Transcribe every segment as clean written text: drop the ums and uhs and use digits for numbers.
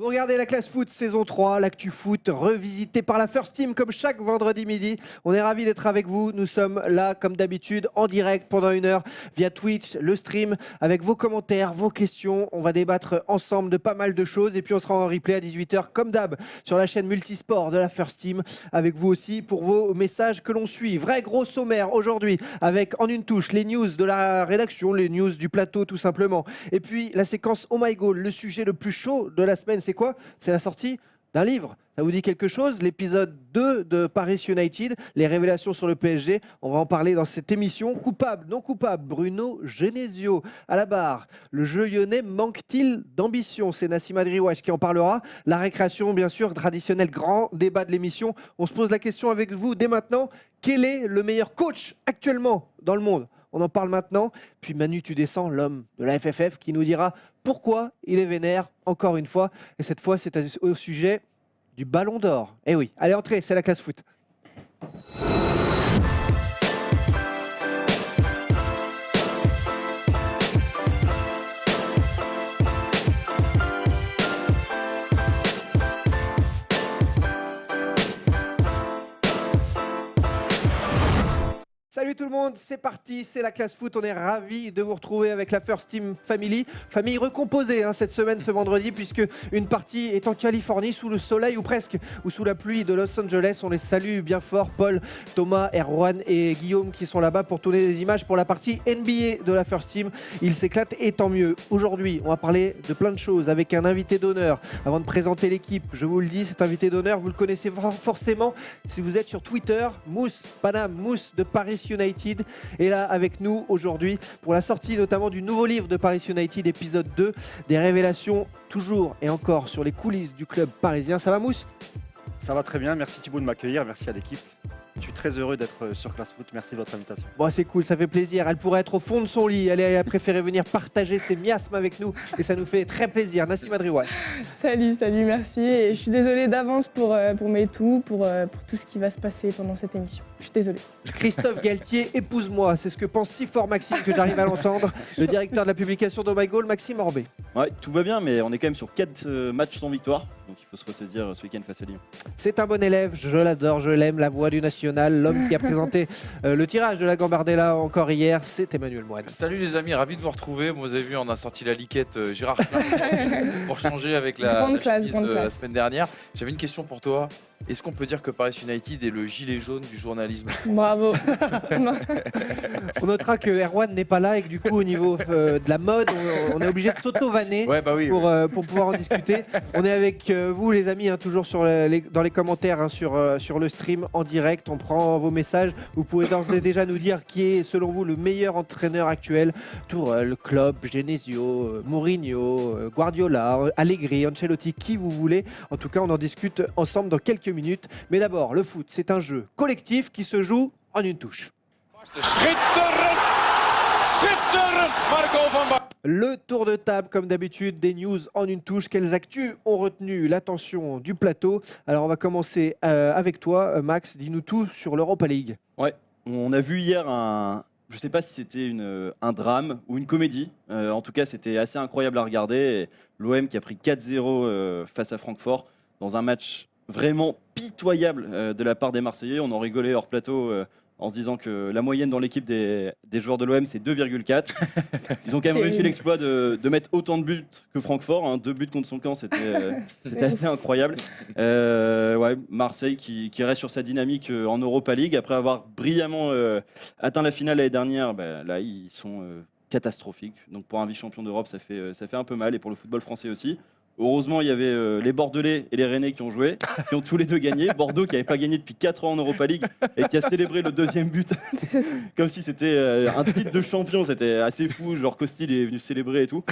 Vous regardez la classe foot saison 3, l'actu foot revisité par la First Team comme chaque vendredi midi. On est ravis d'être avec vous. Nous sommes là comme d'habitude en direct pendant 1 heure via Twitch, le stream, avec vos commentaires, vos questions. On va débattre ensemble de pas mal de choses et puis on sera en replay à 18 h comme d'hab sur la chaîne multisport de la First Team avec vous aussi pour vos messages que l'on suit. Vrai gros sommaire aujourd'hui avec en une touche les news de la rédaction, les news du plateau tout simplement. Et puis la séquence Oh My Goal, le sujet le plus chaud de la semaine. C'est quoi? C'est la sortie d'un livre. Ça vous dit quelque chose? L'épisode 2 de Paris United, les révélations sur le PSG. On va en parler dans cette émission. Coupable, non coupable, Bruno Genesio à la barre. Le jeu lyonnais manque-t-il d'ambition? C'est Nassima Driouache qui en parlera. La récréation, bien sûr, traditionnel grand débat de l'émission. On se pose la question avec vous dès maintenant. Quel est le meilleur coach actuellement dans le monde? On en parle maintenant. Puis Manu, tu descends, l'homme de la FFF, qui nous dira pourquoi il est vénère, encore une fois. Et cette fois, c'est au sujet du Ballon d'Or. Eh oui, allez, entrez, c'est la classe foot. Salut tout le monde, c'est parti, c'est la classe foot. On est ravis de vous retrouver avec la First Team Family. Famille recomposée cette semaine, ce vendredi, puisque une partie est en Californie, sous le soleil ou presque, ou sous la pluie de Los Angeles. On les salue bien fort, Paul, Thomas, Erwan et Guillaume qui sont là-bas pour tourner des images pour la partie NBA de la First Team. Ils s'éclatent et tant mieux. Aujourd'hui, on va parler de plein de choses avec un invité d'honneur. Avant de présenter l'équipe, je vous le dis, cet invité d'honneur, vous le connaissez forcément si vous êtes sur Twitter. Mousse, Paname, Mousse de Paris United est là avec nous aujourd'hui pour la sortie notamment du nouveau livre de Paris United, épisode 2, des révélations toujours et encore sur les coulisses du club parisien. Ça va Mousse? Ça va très bien, merci Thibaut de m'accueillir, merci à l'équipe. Je suis très heureux d'être sur Classe Foot, merci de votre invitation. Bon, c'est cool, ça fait plaisir. Elle pourrait être au fond de son lit, elle a préféré venir partager ses miasmes avec nous et ça nous fait très plaisir. Nassima Driouache. Salut, merci. Et je suis désolée d'avance pour mes tout, pour tout ce qui va se passer pendant cette émission. Je suis désolée. Christophe Galtier, épouse-moi, c'est ce que pense si fort Maxime que j'arrive à l'entendre, le directeur de la publication d'Oh My Goal, Maxime Orbet. Ouais, tout va bien, mais on est quand même sur 4 matchs sans victoire, donc il faut se ressaisir ce week-end face à Lyon. C'est un bon élève, je l'adore, je l'aime, la voix du national, l'homme qui a présenté le tirage de la Gambardella encore hier, c'est Emmanuel Moine. Salut les amis, ravi de vous retrouver. Vous avez vu, on a sorti la liquette Gérard Klein pour changer avec la chemise de la semaine dernière. J'avais une question pour toi. Est-ce qu'on peut dire que Paris United est le gilet jaune du journalisme? Bravo. On notera que Erwan n'est pas là et que du coup au niveau de la mode, on est obligé de s'auto-vanner pour pouvoir en discuter. On est avec vous les amis, toujours dans les commentaires sur le stream en direct. On prend vos messages. Vous pouvez d'ores et déjà nous dire qui est selon vous le meilleur entraîneur actuel. Tourelle, Klopp, Genesio, Mourinho, Guardiola, Allegri, Ancelotti, qui vous voulez. En tout cas, on en discute ensemble dans quelques minutes. Mais d'abord, le foot, c'est un jeu collectif qui se joue en une touche. Le tour de table, comme d'habitude, des news en une touche. Quelles actus ont retenu l'attention du plateau? Alors, on va commencer avec toi, Max. Dis-nous tout sur l'Europa League. Ouais, on a vu hier je ne sais pas si c'était un drame ou une comédie. En tout cas, c'était assez incroyable à regarder. L'OM qui a pris 4-0 face à Francfort dans un match vraiment pitoyable de la part des Marseillais. On en rigolait hors plateau en se disant que la moyenne dans l'équipe des joueurs de l'OM, c'est 2,4. Ils ont quand même réussi l'exploit de mettre autant de buts que Francfort. 2 buts contre son camp, c'était assez incroyable. Marseille qui reste sur sa dynamique en Europa League. Après avoir brillamment atteint la finale l'année dernière, là, ils sont catastrophiques. Donc pour un vice-champion d'Europe, ça fait un peu mal. Et pour le football français aussi. Heureusement, il y avait les Bordelais et les Rennais qui ont joué, qui ont tous les deux gagné. Bordeaux qui n'avait pas gagné depuis 4 ans en Europa League et qui a célébré le 2e but comme si c'était un titre de champion. C'était assez fou, genre Costil est venu célébrer et tout.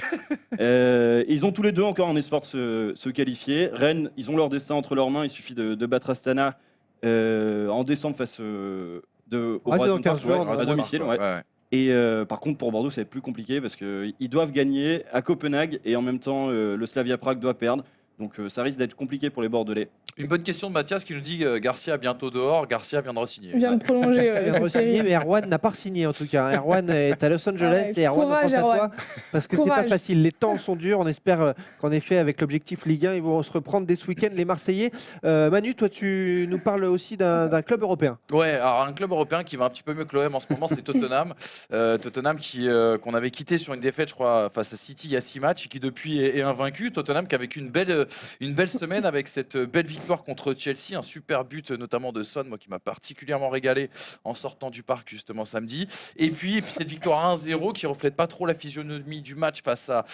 Ils ont tous les deux encore un espoir de se qualifier. Rennes, ils ont leur destin entre leurs mains. Il suffit de battre Astana en décembre face au Roison à domicile. Et par contre, pour Bordeaux, ça va être plus compliqué parce qu'ils doivent gagner à Copenhague et en même temps, le Slavia Prague doit perdre. Donc ça risque d'être compliqué pour les Bordelais. Une bonne question de Mathias qui nous dit Garcia bientôt dehors, Garcia vient de re-signer. Il vient de prolonger. Il vient de re-signer, mais Erwan n'a pas signé en tout cas. Erwan est à Los Angeles et Erwan, on pense à toi parce que c'est pas facile. Les temps sont durs. On espère qu'en effet, avec l'objectif Ligue 1, ils vont se reprendre dès ce week-end, les Marseillais. Manu, toi, tu nous parles aussi d'un club européen. Ouais, alors un club européen qui va un petit peu mieux que l'OM en ce moment, c'est Tottenham. Tottenham qu'on avait quitté sur une défaite, je crois, face à City il y a 6 matchs et qui depuis est invaincu. Tottenham qui a vécu une belle semaine avec cette belle victoire contre Chelsea, un super but notamment de Son, moi qui m'a particulièrement régalé en sortant du parc justement samedi. Et puis cette victoire 1-0 qui reflète pas trop la physionomie du match face à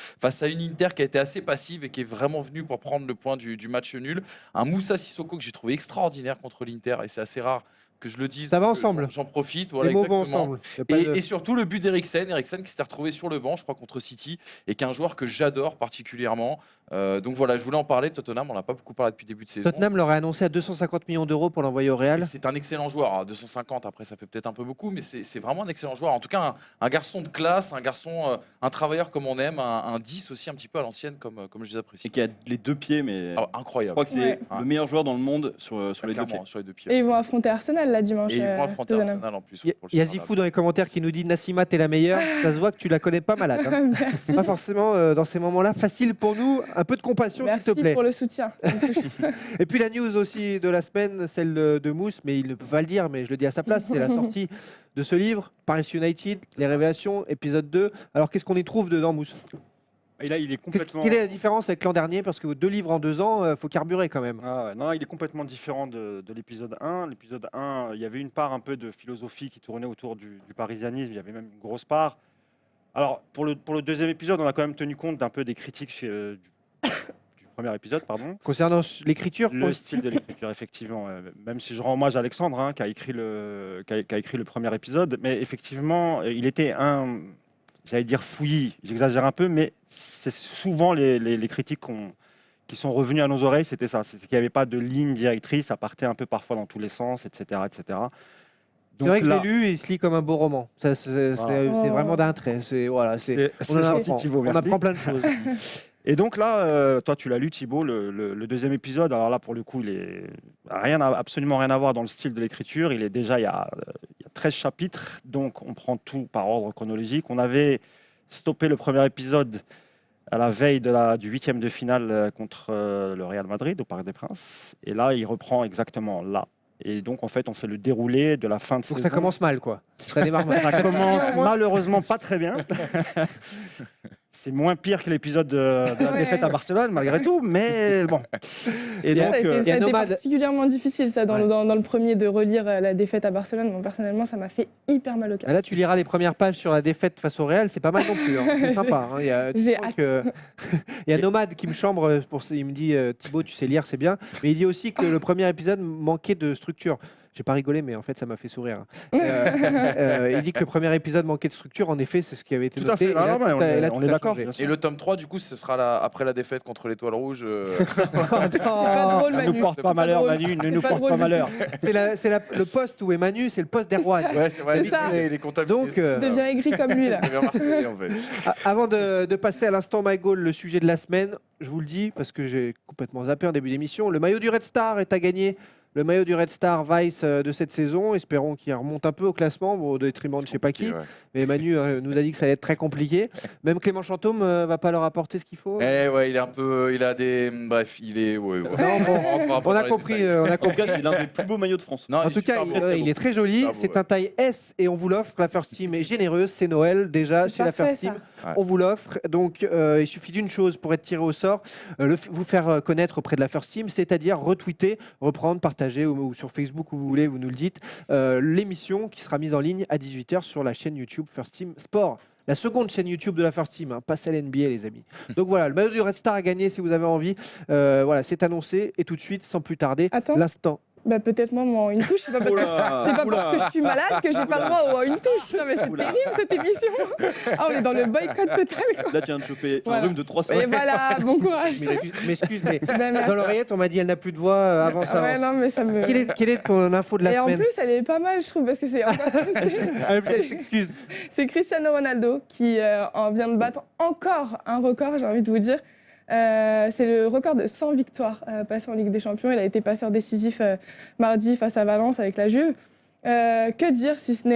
une Inter qui a été assez passive et qui est vraiment venue pour prendre le point du match nul. Un Moussa Sissoko que j'ai trouvé extraordinaire contre l'Inter et c'est assez rare que je le dise. Ça va ensemble. J'en profite. Voilà, les mots vont ensemble. Et surtout le but d'Eriksen qui s'était retrouvé sur le banc, je crois, contre City, et qui est un joueur que j'adore particulièrement. Donc voilà, je voulais en parler. Tottenham, on n'a pas beaucoup parlé depuis le début de saison. Tottenham l'aurait annoncé à 250 millions d'euros pour l'envoyer au Real. C'est un excellent joueur. Alors, 250, après, ça fait peut-être un peu beaucoup, mais c'est vraiment un excellent joueur. En tout cas, un garçon de classe, un travailleur comme on aime, un 10 aussi un petit peu à l'ancienne, comme je les apprécie. Et qui a les 2 pieds, mais incroyable. Je crois que c'est le meilleur joueur dans le monde sur les 2 pieds. Sur les 2 pieds. Et ils vont affronter Arsenal là dimanche. Et ils vont affronter Arsenal en plus. Il y a Zifou dans les commentaires qui nous dit Nassima, t'es la meilleure. Ça se voit que tu la connais pas malade. Hein. Merci. Pas forcément dans ces moments-là facile pour nous. Un peu de compassion, s'il te plaît. Merci pour le soutien. Et puis la news aussi de la semaine, celle de Mousse, mais il ne peut pas le dire, mais je le dis à sa place, c'est la sortie de ce livre, Paris United, les révélations, épisode 2. Alors qu'est-ce qu'on y trouve dedans, Mousse? Et là, il est complètement. Quelle est la différence avec l'an dernier? Parce que 2 livres en 2 ans, il faut carburer quand même. Ah ouais, non, il est complètement différent de l'épisode 1. L'épisode 1, il y avait une part un peu de philosophie qui tournait autour du parisianisme, il y avait même une grosse part. Alors, pour le deuxième épisode, on a quand même tenu compte d'un peu des critiques du premier épisode, pardon. Concernant l'écriture, le style de l'écriture, effectivement. Même si je rends hommage à Alexandre, hein, qui a écrit le premier épisode, mais effectivement, il était j'allais dire fouillis, j'exagère un peu, mais c'est souvent les critiques qui sont revenues à nos oreilles, c'était ça. C'est qu'il n'y avait pas de ligne directrice, ça partait un peu parfois dans tous les sens, etc. etc. C'est vrai que je l'ai lu et il se lit comme un beau roman. C'est vraiment d'un trait. On apprend plein de choses. Et donc là, toi tu l'as lu Thibaut, le deuxième épisode. Alors là pour le coup, il n'a absolument rien à voir dans le style de l'écriture. Il y a 13 chapitres, donc on prend tout par ordre chronologique. On avait stoppé le premier épisode à la veille du 8e de finale contre le Real Madrid au Parc des Princes. Et là, il reprend exactement là. Et donc, en fait, on fait le déroulé de la fin de saison. Donc ça commence mal, quoi. Ça démarre mal. Ça commence malheureusement pas très bien. C'est moins pire que l'épisode de la défaite à Barcelone, malgré tout, mais bon. Et donc, ça a été particulièrement difficile, ça, dans le premier, de relire la défaite à Barcelone. Bon, personnellement, ça m'a fait hyper mal au cœur. Là, tu liras les premières pages sur la défaite face au Real, c'est pas mal non plus. Hein. C'est sympa. Hein. Il y a Nomade qui me chambre, il me dit Thibaut, tu sais lire, c'est bien. Mais il dit aussi que le premier épisode manquait de structure. J'ai pas rigolé, mais en fait, ça m'a fait sourire. Il dit que le premier épisode manquait de structure. En effet, c'est ce qui avait été noté. Tout à fait. On est d'accord. Et le tome 3, du coup, ce sera après la défaite contre l'Étoile Rouge. C'est pas drôle, Manu. Ne nous porte pas malheur, Manu. Ne nous porte pas malheur. C'est le poste où est Manu, c'est le poste d'Erwan. Ouais, c'est vrai. Les comptables. Donc, tu deviens aigri comme lui, là. Avant de passer à l'instant My Goal, le sujet de la semaine, je vous le dis, parce que j'ai complètement zappé en début d'émission, le maillot du Red Star est à gagner. Le maillot du Red Star Vice de cette saison, espérons qu'il remonte un peu au classement, au détriment de je sais pas qui. Ouais. Mais Manu nous a dit que ça allait être très compliqué. Même Clément Chantôme va pas leur apporter ce qu'il faut. Ouais, il a des, bref, il est. Ouais. Non, on a compris. En tout cas, c'est l'un des plus beaux maillots de France. Non, en tout cas, il est très joli. C'est un taille S et on vous l'offre. La First Team est généreuse. C'est Noël déjà chez la First Team. Ouais. On vous l'offre. Donc, il suffit d'une chose pour être tiré au sort, vous faire connaître auprès de la First Team, c'est-à-dire retweeter, reprendre, partager ou sur Facebook où vous voulez, vous nous le dites, l'émission qui sera mise en ligne à 18h sur la chaîne YouTube First Team Sport. La seconde chaîne YouTube de la First Team, hein, pas celle NBA les amis. Donc voilà, le maillot du Red Star à gagner si vous avez envie. Voilà, c'est annoncé et tout de suite, sans plus tarder, l'instant. Bah peut-être même en une touche, c'est pas parce que je suis malade que j'ai pas le droit à une touche. Non mais c'est terrible cette émission. Ah, on est dans le boycott total, quoi. Là tu viens de choper un rhume de 3 semaines. Et voilà, bon courage. M'excuse, mais dans l'oreillette on m'a dit elle n'a plus de voix avant ça. Ouais, non mais ça me. Quelle est ton info de la semaine? Et en plus elle est pas mal je trouve parce que c'est encore. Excuse. C'est Cristiano Ronaldo qui vient de battre encore un record, j'ai envie de vous dire. C'est le record de 100 victoires passées en Ligue des Champions. Il a été passeur décisif mardi face à Valence avec la Juve. Que dire si ce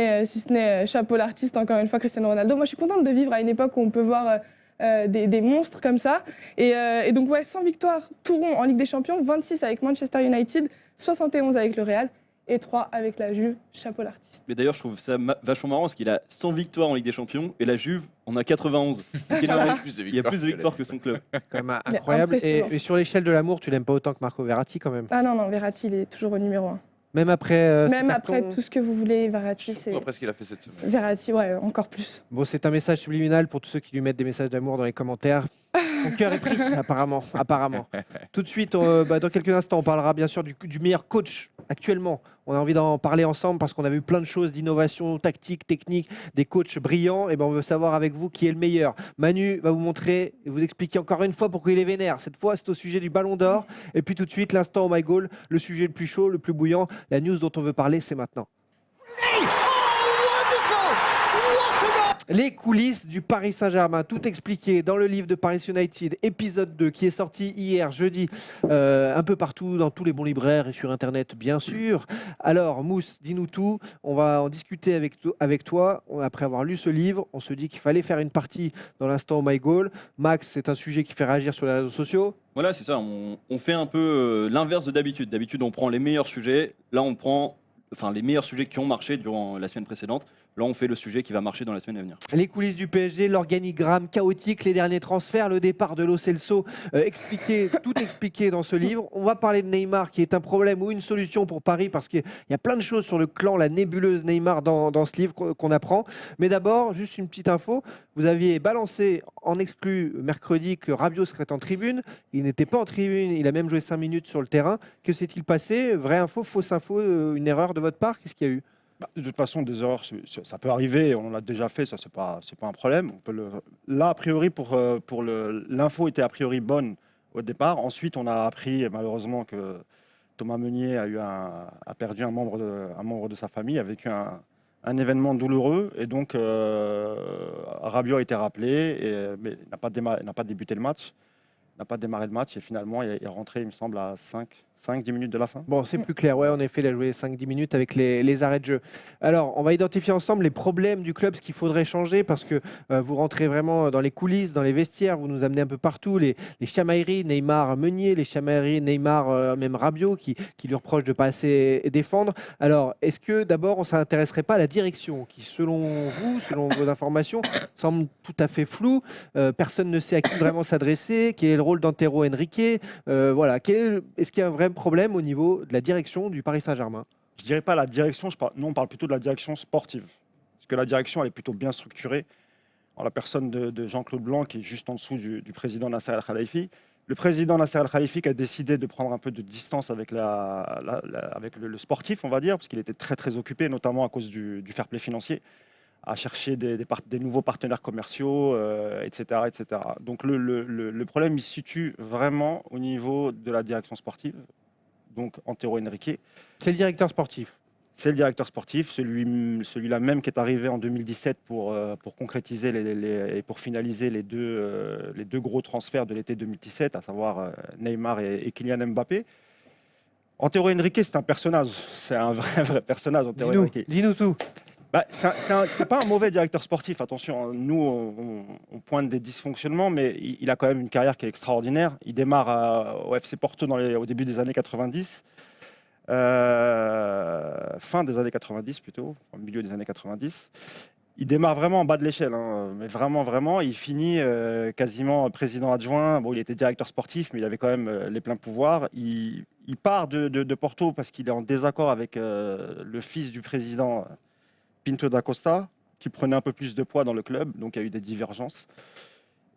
n'est chapeau l'artiste, encore une fois, Cristiano Ronaldo. Moi, je suis contente de vivre à une époque où on peut voir des monstres comme ça. Et donc, 100 victoires, tout rond en Ligue des Champions, 26 avec Manchester United, 71 avec le Real et 3 avec la Juve. Chapeau l'artiste. Mais d'ailleurs, je trouve ça vachement marrant parce qu'il a 100 victoires en Ligue des Champions et la Juve en a 91. Donc, il a plus de victoires que son club. C'est quand même incroyable. Et sur l'échelle de l'amour, tu l'aimes pas autant que Marco Verratti quand même. Ah non, Verratti, il est toujours au numéro 1. Même après tout ce que vous voulez, Verratti, c'est... Après ce qu'il a fait cette semaine. Verratti, ouais, encore plus. Bon, c'est un message subliminal pour tous ceux qui lui mettent des messages d'amour dans les commentaires. Mon cœur est pris, apparemment. Tout de suite, dans quelques instants, on parlera bien sûr du meilleur coach actuellement. On a envie d'en parler ensemble parce qu'on a vu plein de choses d'innovation, tactique, technique, des coachs brillants. Et ben, on veut savoir avec vous qui est le meilleur. Manu va vous montrer et vous expliquer encore une fois pourquoi il est vénère. Cette fois, c'est au sujet du Ballon d'Or. Et puis tout de suite, l'instant Oh My Goal, le sujet le plus chaud, le plus bouillant. La news dont on veut parler, c'est maintenant. Les coulisses du Paris Saint-Germain, tout expliqué dans le livre de Paris United, épisode 2, qui est sorti hier, jeudi, un peu partout, dans tous les bons libraires et sur Internet, bien sûr. Alors, Mousse, dis-nous tout. On va en discuter avec toi. Après avoir lu ce livre, on se dit qu'il fallait faire une partie dans l'instant Oh My Goal. Max, c'est un sujet qui fait réagir sur les réseaux sociaux. Voilà, c'est ça. On fait un peu l'inverse de d'habitude. D'habitude, on prend les meilleurs sujets. Là, on prend les meilleurs sujets qui ont marché durant la semaine précédente. Là, on fait le sujet qui va marcher dans la semaine à venir. Les coulisses du PSG, l'organigramme chaotique, les derniers transferts, le départ de Lo Celso, tout expliqué dans ce livre. On va parler de Neymar, qui est un problème ou une solution pour Paris, parce qu'il y a plein de choses sur le clan, la nébuleuse Neymar dans ce livre qu'on apprend. Mais d'abord, juste une petite info. Vous aviez balancé en exclu mercredi que Rabiot serait en tribune. Il n'était pas en tribune, il a même joué 5 minutes sur le terrain. Que s'est-il passé? Vraie info, fausse info, une erreur de votre part? Qu'est-ce qu'il y a eu? De toute façon, des erreurs, ça peut arriver, on l'a déjà fait, ça c'est pas un problème. Là, a priori, l'info était a priori bonne au départ. Ensuite, on a appris malheureusement que Thomas Meunier a perdu un membre de sa famille, a vécu un événement douloureux, et donc Rabiot a été rappelé, mais n'a pas débuté le match, n'a pas démarré le match, et finalement il est rentré, il me semble, à 5-10 minutes de la fin. Bon, c'est plus clair. Ouais, en effet, il a joué 5-10 minutes avec les arrêts de jeu. Alors, on va identifier ensemble les problèmes du club, ce qu'il faudrait changer, parce que vous rentrez vraiment dans les coulisses, dans les vestiaires, vous nous amenez un peu partout. Les chamailleries, Neymar, Meunier, les chamailleries, Neymar, même Rabiot, qui lui reproche de ne pas assez défendre. Alors, est-ce que d'abord, on ne s'intéresserait pas à la direction, qui, selon vous, selon vos informations, semble tout à fait floue? Personne ne sait à qui vraiment s'adresser. Quel est le rôle d'Antero Henrique? Voilà. Est-ce qu'il y a un vrai problème au niveau de la direction du Paris Saint-Germain? Je dirais pas la direction, nous on parle plutôt de la direction sportive. Parce que la direction, elle est plutôt bien structurée. En la personne de Jean-Claude Blanc, qui est juste en dessous du président Nasser Al-Khelaifi. Le président Nasser Al-Khelaifi qui a décidé de prendre un peu de distance avec, avec le sportif, on va dire, parce qu'il était très très occupé, notamment à cause du fair play financier, à chercher des nouveaux partenaires commerciaux, etc., etc. Donc le problème, il se situe vraiment au niveau de la direction sportive. Donc Antero Henrique. C'est le directeur sportif. C'est le directeur sportif, celui-là même qui est arrivé en 2017 pour concrétiser et pour finaliser les deux gros transferts de l'été 2017, à savoir Neymar et Kylian Mbappé. Antero Henrique, c'est un personnage, c'est un vrai personnage. Dis-nous tout. C'est pas un mauvais directeur sportif, attention. Nous, on pointe des dysfonctionnements, mais il a quand même une carrière qui est extraordinaire. Il démarre au FC Porto au début des années 90, fin des années 90 plutôt, au milieu des années 90. Il démarre vraiment en bas de l'échelle, hein, mais vraiment. Il finit quasiment président adjoint. Bon, il était directeur sportif, mais il avait quand même les pleins pouvoirs. Il part de Porto parce qu'il est en désaccord avec le fils du président, Pinto da Costa, qui prenait un peu plus de poids dans le club, donc il y a eu des divergences.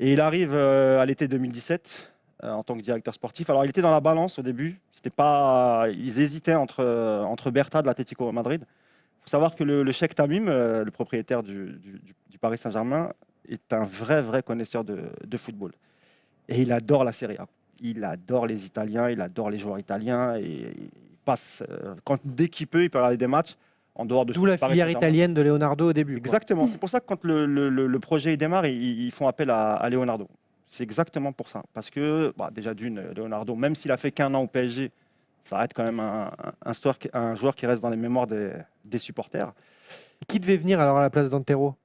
Et il arrive à l'été 2017 en tant que directeur sportif. Alors il était dans la balance au début, ils hésitaient entre Berta de l'Atlético Madrid. Il faut savoir que le Cheikh Tamim, le propriétaire du Paris Saint-Germain, est un vrai connaisseur de football. Et il adore la Serie A. Il adore les Italiens, il adore les joueurs italiens, et il passe, dès qu'il peut, il peut regarder des matchs. En dehors de D'où la filière italienne de Leonardo au début. Exactement. C'est pour ça que quand le projet démarre, ils font appel à Leonardo. C'est exactement pour ça. Parce que, déjà Leonardo, même s'il a fait qu'1 an au PSG, ça reste quand même un joueur qui reste dans les mémoires des supporters. Qui devait venir alors à la place d'Antero?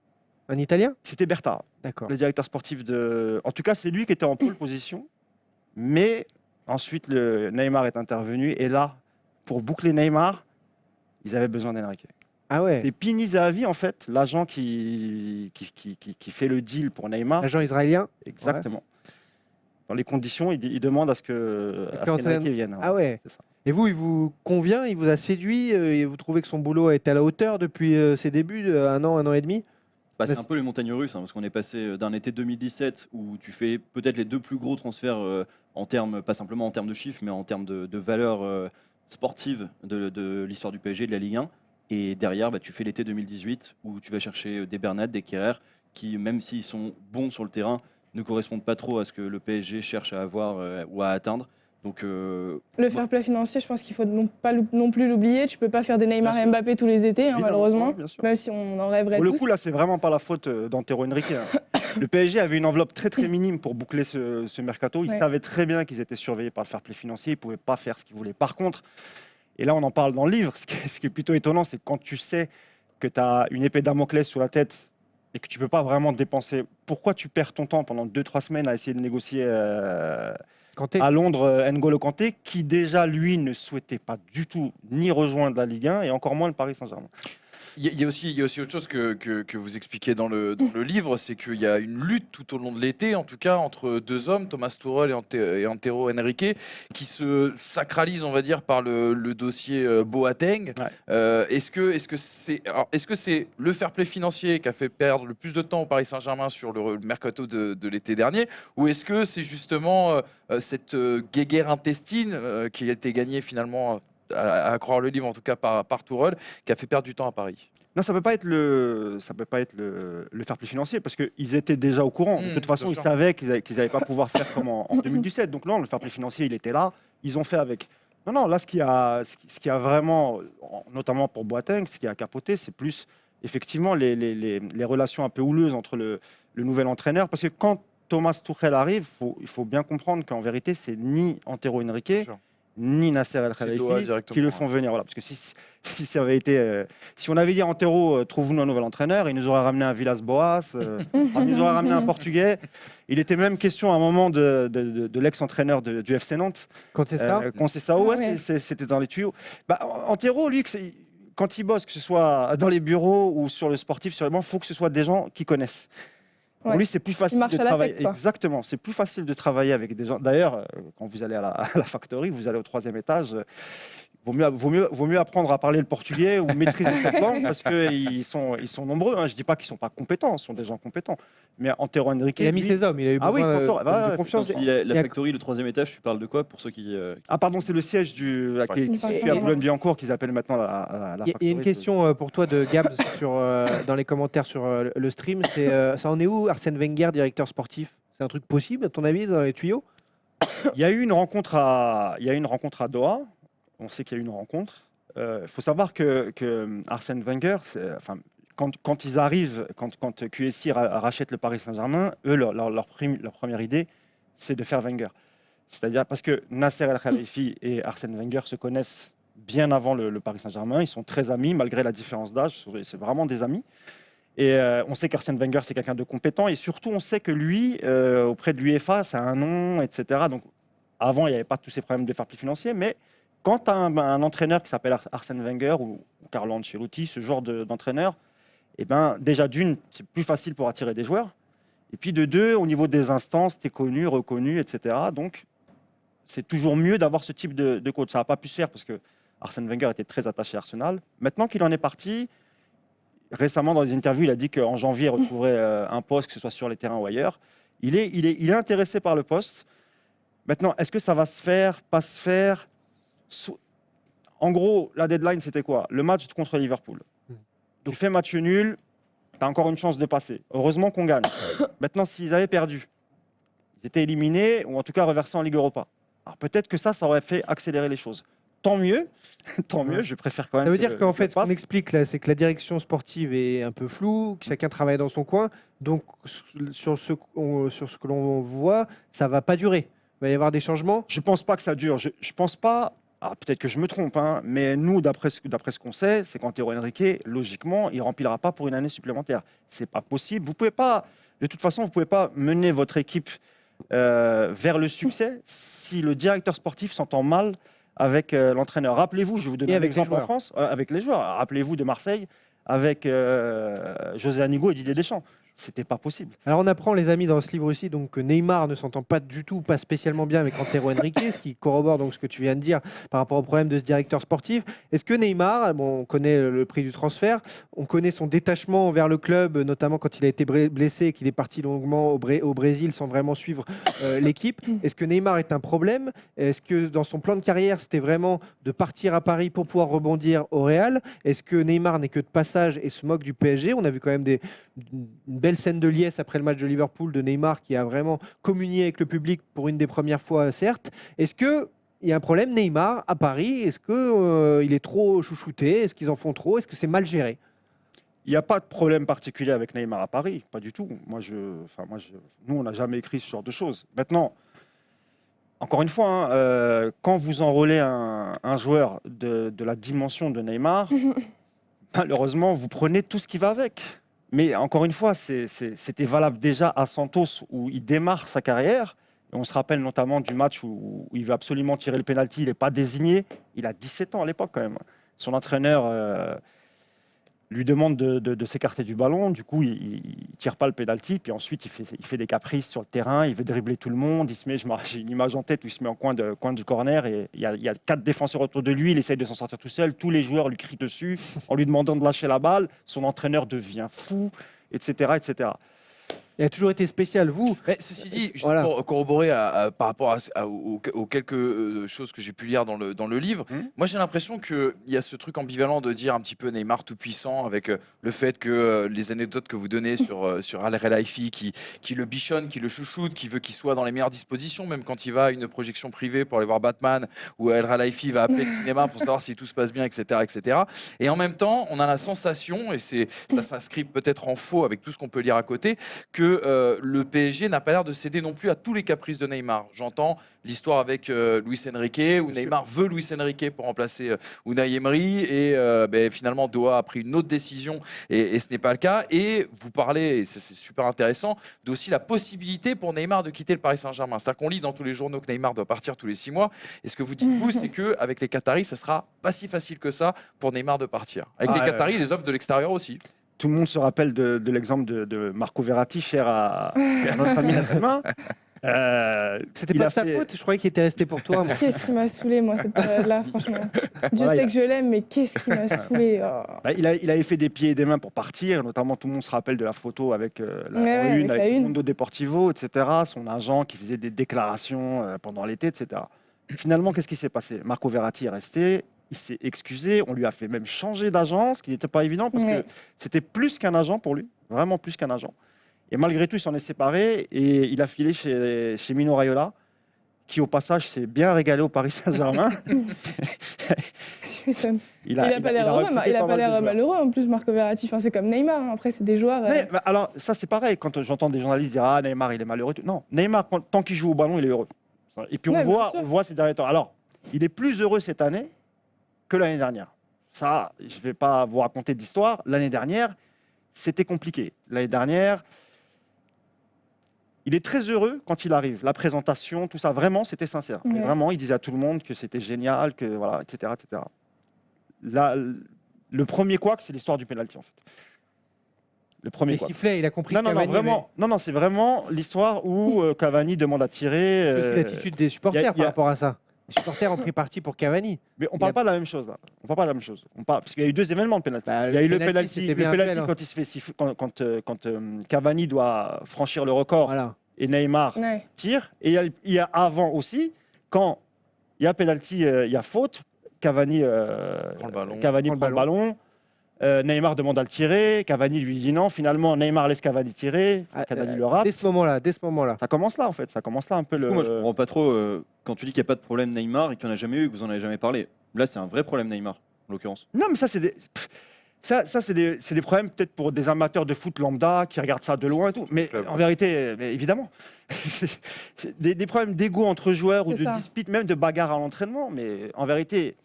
Un Italien? C'était Berta, D'accord. le directeur sportif de... En tout cas, c'est lui qui était en pole position. Mais ensuite, le Neymar est intervenu. Et là, pour boucler Neymar, ils avaient besoin d'Enrique. Ah ouais. C'est Pini Zahavi, en fait, l'agent qui fait le deal pour Neymar. Agent israélien? Exactement. Dans les conditions, il demande à ce qu'Enrique vienne. Ah ouais. C'est ça. Et vous, il vous convient, il vous a séduit, et vous trouvez que son boulot a été à la hauteur depuis ses débuts, 1 an et demi? C'est un peu les montagnes russes, parce qu'on est passé d'un été 2017 où tu fais peut-être les 2 plus gros transferts en termes, pas simplement en termes de chiffres, mais en termes de valeur sportive de l'histoire du PSG et de la Ligue 1. Et derrière, tu fais l'été 2018 où tu vas chercher des Bernat, des Kehrer, qui, même s'ils sont bons sur le terrain, ne correspondent pas trop à ce que le PSG cherche à avoir ou à atteindre. Donc, le fair play financier, je pense qu'il faut pas non plus l'oublier. Tu peux pas faire des Neymar et Mbappé tous les étés, malheureusement, même si on en rêverait tous. Pour tous. le coup, là, c'est vraiment pas la faute d'Antero Henrique. Le PSG avait une enveloppe très très minime pour boucler ce mercato. Ils savaient très bien qu'ils étaient surveillés par le fair play financier. Ils pouvaient pas faire ce qu'ils voulaient. Par contre, et là on en parle dans le livre, ce qui est plutôt étonnant, c'est que quand tu sais que tu as une épée Damoclès sous la tête et que tu peux pas vraiment dépenser, pourquoi tu perds ton temps pendant 2-3 semaines à essayer de négocier à Londres N'Golo Kanté, qui déjà lui ne souhaitait pas du tout ni rejoindre la Ligue 1 et encore moins le Paris Saint-Germain. Il y a aussi autre chose que vous expliquez dans le livre, c'est qu'il y a une lutte tout au long de l'été, en tout cas, entre 2 hommes, Thomas Tuchel et Antero Henrique, qui se sacralisent, on va dire, par le dossier Boateng. Ouais. Est-ce que c'est le fair play financier qui a fait perdre le plus de temps au Paris Saint-Germain sur le mercato de l'été dernier, ou est-ce que c'est justement cette guéguerre intestine qui a été gagnée finalement à croire le livre, en tout cas par Tourelle, qui a fait perdre du temps à Paris? Non, ça peut pas être le fair play financier, parce qu'ils étaient déjà au courant. De toute façon, ils savaient qu'ils n'allaient pas pouvoir faire comme en 2017. Donc non, le fair play financier, il était là. Ils ont fait avec. Non, là, ce qui a vraiment, notamment pour Boateng, ce qui a capoté, c'est plus effectivement les relations un peu houleuses entre le nouvel entraîneur. Parce que quand Thomas Tuchel arrive, il faut bien comprendre qu'en vérité, c'est ni Antero Henrique, ni Nasser El Khelaifi qui le font venir. Voilà, parce que si ça avait été, si on avait dit Antero, trouve-nous un nouvel entraîneur, il nous aurait ramené un Villas-Boas, il nous aurait ramené un Portugais. Il était même question à un moment de l'ex-entraîneur du FC Nantes. Conceição, c'était dans les tuyaux. Antero, lui, quand il bosse, que ce soit dans les bureaux ou sur le sportif, sur les bancs, il faut que ce soit des gens qui connaissent. Pour lui, c'est plus facile de travailler. Exactement, c'est plus facile de travailler avec des gens. D'ailleurs, quand vous allez à la factory, vous allez au 3e étage. Vaut mieux apprendre à parler le portugais ou maîtriser cette langue, parce qu'ils sont nombreux. Je ne dis pas qu'ils ne sont pas compétents, ce sont des gens compétents. Mais Antero Henrique, il a mis ses hommes, il a eu besoin de confiance. La factory, le 3e étage, tu parles de quoi pour ceux qui... Ah pardon, c'est le siège qui est à Boulogne-Billancourt qu'ils appellent maintenant la factory. Il y a une question pour toi de Gabs dans les commentaires sur le stream. Ça en est où, Arsène Wenger, directeur sportif? C'est un truc possible, à ton avis, dans les tuyaux? Il y a eu une rencontre à Doha. On sait qu'il y a eu une rencontre. Faut savoir que Arsène Wenger, quand ils arrivent, quand QSI rachète le Paris Saint-Germain, eux, leur première idée, c'est de faire Wenger. C'est-à-dire parce que Nasser El Khelaifi et Arsène Wenger se connaissent bien avant le Paris Saint-Germain. Ils sont très amis, malgré la différence d'âge. C'est vraiment des amis. Et on sait qu'Arsène Wenger, c'est quelqu'un de compétent. Et surtout, on sait que lui, auprès de l'UEFA, ça a un nom, etc. Donc, avant, il n'y avait pas tous ces problèmes de fair play financier, mais quand tu as un entraîneur qui s'appelle Arsène Wenger ou Carlo Ancelotti, ce genre d'entraîneur, déjà d'une, c'est plus facile pour attirer des joueurs. Et puis de deux, au niveau des instances, tu es connu, reconnu, etc. Donc, c'est toujours mieux d'avoir ce type de coach. Ça n'a pas pu se faire parce que Arsène Wenger était très attaché à Arsenal. Maintenant qu'il en est parti, récemment dans des interviews, il a dit qu'en janvier, il retrouverait un poste, que ce soit sur les terrains ou ailleurs. Il est intéressé par le poste. Maintenant, est-ce que ça va se faire, pas se faire? En gros, la deadline, c'était quoi? Le match contre Liverpool. Tu fais match nul, tu as encore une chance de passer. Heureusement qu'on gagne. Maintenant, s'ils avaient perdu, ils étaient éliminés, ou en tout cas reversés en Ligue Europa. Alors peut-être que ça aurait fait accélérer les choses. tant mieux. Tant mieux, je préfère quand même. Ça veut dire qu'en que fait, ce passe. qu'on explique là, c'est que la direction sportive est un peu floue, que chacun travaille dans son coin. Donc, sur ce que l'on voit, ça va pas durer. Il va y avoir des changements. Je pense pas que ça dure. Je pense pas. Peut-être que je me trompe, hein, mais nous, d'après ce qu'on sait, c'est qu'Antero Henrique, logiquement, il remplira pas pour une année supplémentaire. C'est pas possible. Vous pouvez pas. De toute façon, vous pouvez pas mener votre équipe vers le succès si le directeur sportif s'entend mal avec l'entraîneur. Rappelez-vous, je vais vous donner un avec les exemple en joueurs. France, avec les joueurs. Rappelez-vous de Marseille avec José Anigo et Didier Deschamps. C'était pas possible. Alors on apprend les amis dans ce livre aussi donc que Neymar ne s'entend pas du tout, pas spécialement bien avec Antero Henrique, ce qui corrobore donc ce que tu viens de dire par rapport au problème de ce directeur sportif. Est-ce que Neymar, bon, on connaît le prix du transfert, on connaît son détachement vers le club, notamment quand il a été blessé et qu'il est parti longuement au Brésil sans vraiment suivre l'équipe. Est-ce que Neymar est un problème? Est-ce que dans son plan de carrière, c'était vraiment de partir à Paris pour pouvoir rebondir au Real? Est-ce que Neymar n'est que de passage et se moque du PSG? On a vu quand même une belle scène de liesse après le match de Liverpool de Neymar qui a vraiment communié avec le public pour une des premières fois, certes. Est-ce qu'il y a un problème Neymar à Paris? Est-ce qu'il est trop chouchouté? Est-ce qu'ils en font trop? Est-ce que c'est mal géré? Il n'y a pas de problème particulier avec Neymar à Paris, pas du tout. Nous, on n'a jamais écrit ce genre de choses. Maintenant, encore une fois, hein, quand vous enrôlez un joueur de la dimension de Neymar, malheureusement, vous prenez tout ce qui va avec. Mais encore une fois, c'était valable déjà à Santos où il démarre sa carrière. Et on se rappelle notamment du match où il veut absolument tirer le pénalty, il n'est pas désigné. Il a 17 ans à l'époque quand même. Son entraîneur lui demande de s'écarter du ballon. Du coup, il ne tire pas le pénalty. Puis ensuite, il fait des caprices sur le terrain. Il veut dribbler tout le monde. J'ai une image en tête où il se met en coin du corner. Et il y a 4 défenseurs autour de lui. Il essaye de s'en sortir tout seul. Tous les joueurs lui crient dessus en lui demandant de lâcher la balle. Son entraîneur devient fou, etc., etc. Il a toujours été spécial, vous. Mais ceci dit, juste Voilà. pour corroborer par rapport aux quelques choses que j'ai pu lire dans le livre, moi j'ai l'impression qu'il y a ce truc ambivalent de dire un petit peu Neymar tout puissant avec le fait que les anecdotes que vous donnez sur Al Khelaifi qui le bichonne, qui le chouchoute, qui veut qu'il soit dans les meilleures dispositions, même quand il va à une projection privée pour aller voir Batman, où Al Khelaifi va appeler le cinéma pour savoir si tout se passe bien, etc., etc. Et en même temps, on a la sensation, et ça s'inscrit peut-être en faux avec tout ce qu'on peut lire à côté, que le PSG n'a pas l'air de céder non plus à tous les caprices de Neymar. J'entends l'histoire avec Luis Enrique, où Neymar veut Luis Enrique pour remplacer Unai Emery, et finalement Doha a pris une autre décision, et ce n'est pas le cas. Et vous parlez, et c'est super intéressant, d'aussi la possibilité pour Neymar de quitter le Paris Saint-Germain. C'est-à-dire qu'on lit dans tous les journaux que Neymar doit partir tous les 6 mois. Et ce que vous dites, vous, c'est qu'avec les Qataris, ça sera pas si facile que ça pour Neymar de partir. Avec les Qataris, les offres de l'extérieur aussi. Tout le monde se rappelle de l'exemple de Marco Verratti, cher à notre ami Nassima. C'était pas de ta faute, je croyais qu'il était resté pour toi. Moi. Qu'est-ce qui m'a saoulé, moi, cette période-là, franchement. Dieu Voilà, sait que je l'aime, mais qu'est-ce qui m'a saoulé. Il avait fait des pieds et des mains pour partir, notamment tout le monde se rappelle de la photo avec avec la une. Mundo Deportivo, etc. Son agent qui faisait des déclarations pendant l'été, etc. Finalement, qu'est-ce qui s'est passé? Marco Verratti est resté. Il s'est excusé, on lui a fait même changer d'agent, ce qui n'était pas évident parce que c'était plus qu'un agent pour lui, vraiment plus qu'un agent. Et malgré tout, il s'en est séparé et il a filé chez Mino Raiola, qui au passage s'est bien régalé au Paris Saint-Germain. Tu m'étonnes. Il n'a pas l'air malheureux en plus, Marco Verratti. Enfin, c'est comme Neymar, hein. Après c'est des joueurs. Alors ça c'est pareil, quand j'entends des journalistes dire « Ah, Neymar, il est malheureux ». Non, Neymar, tant qu'il joue au ballon, il est heureux. Et puis on voit ces derniers temps. Alors, il est plus heureux cette année que l'année dernière. Ça, je ne vais pas vous raconter d'histoire. L'année dernière, c'était compliqué. L'année dernière, il est très heureux quand il arrive. La présentation, tout ça, vraiment, c'était sincère. Et vraiment, il disait à tout le monde que c'était génial, que voilà, etc., etc. Là, le premier couac, c'est l'histoire du pénalty, en fait. Le premier couac. Sifflet, il a compris. Non, c'est vraiment l'histoire où Cavani demande à tirer. C'est aussi l'attitude des supporters par rapport à ça. Les supporters ont pris parti pour Cavani. Mais on ne parle pas de la même chose là. On parle pas de la même chose. Parce qu'il y a eu 2 événements de pénalty. Bah, il y a eu le penalty pénalty quand il se fait siffler, quand Cavani doit franchir le record et Neymar tire. Et il y a avant aussi, quand il y a pénalty, il y a faute. Cavani prend le ballon. Neymar demande à le tirer, Cavani lui dit non, finalement Neymar laisse Cavani tirer, Cavani le rate. Dès ce moment-là. Ça commence là en fait, ça commence là un peu le... Moi je comprends pas trop, quand tu dis qu'il n'y a pas de problème Neymar et qu'il n'y en a jamais eu, que vous en avez jamais parlé. Là, c'est un vrai problème Neymar, en l'occurrence. Non, mais ça, c'est des problèmes peut-être pour des amateurs de foot lambda qui regardent ça de loin et tout. Mais en vérité, évidemment, c'est des problèmes d'ego entre joueurs ou de disputes, même de bagarres à l'entraînement. Mais en vérité,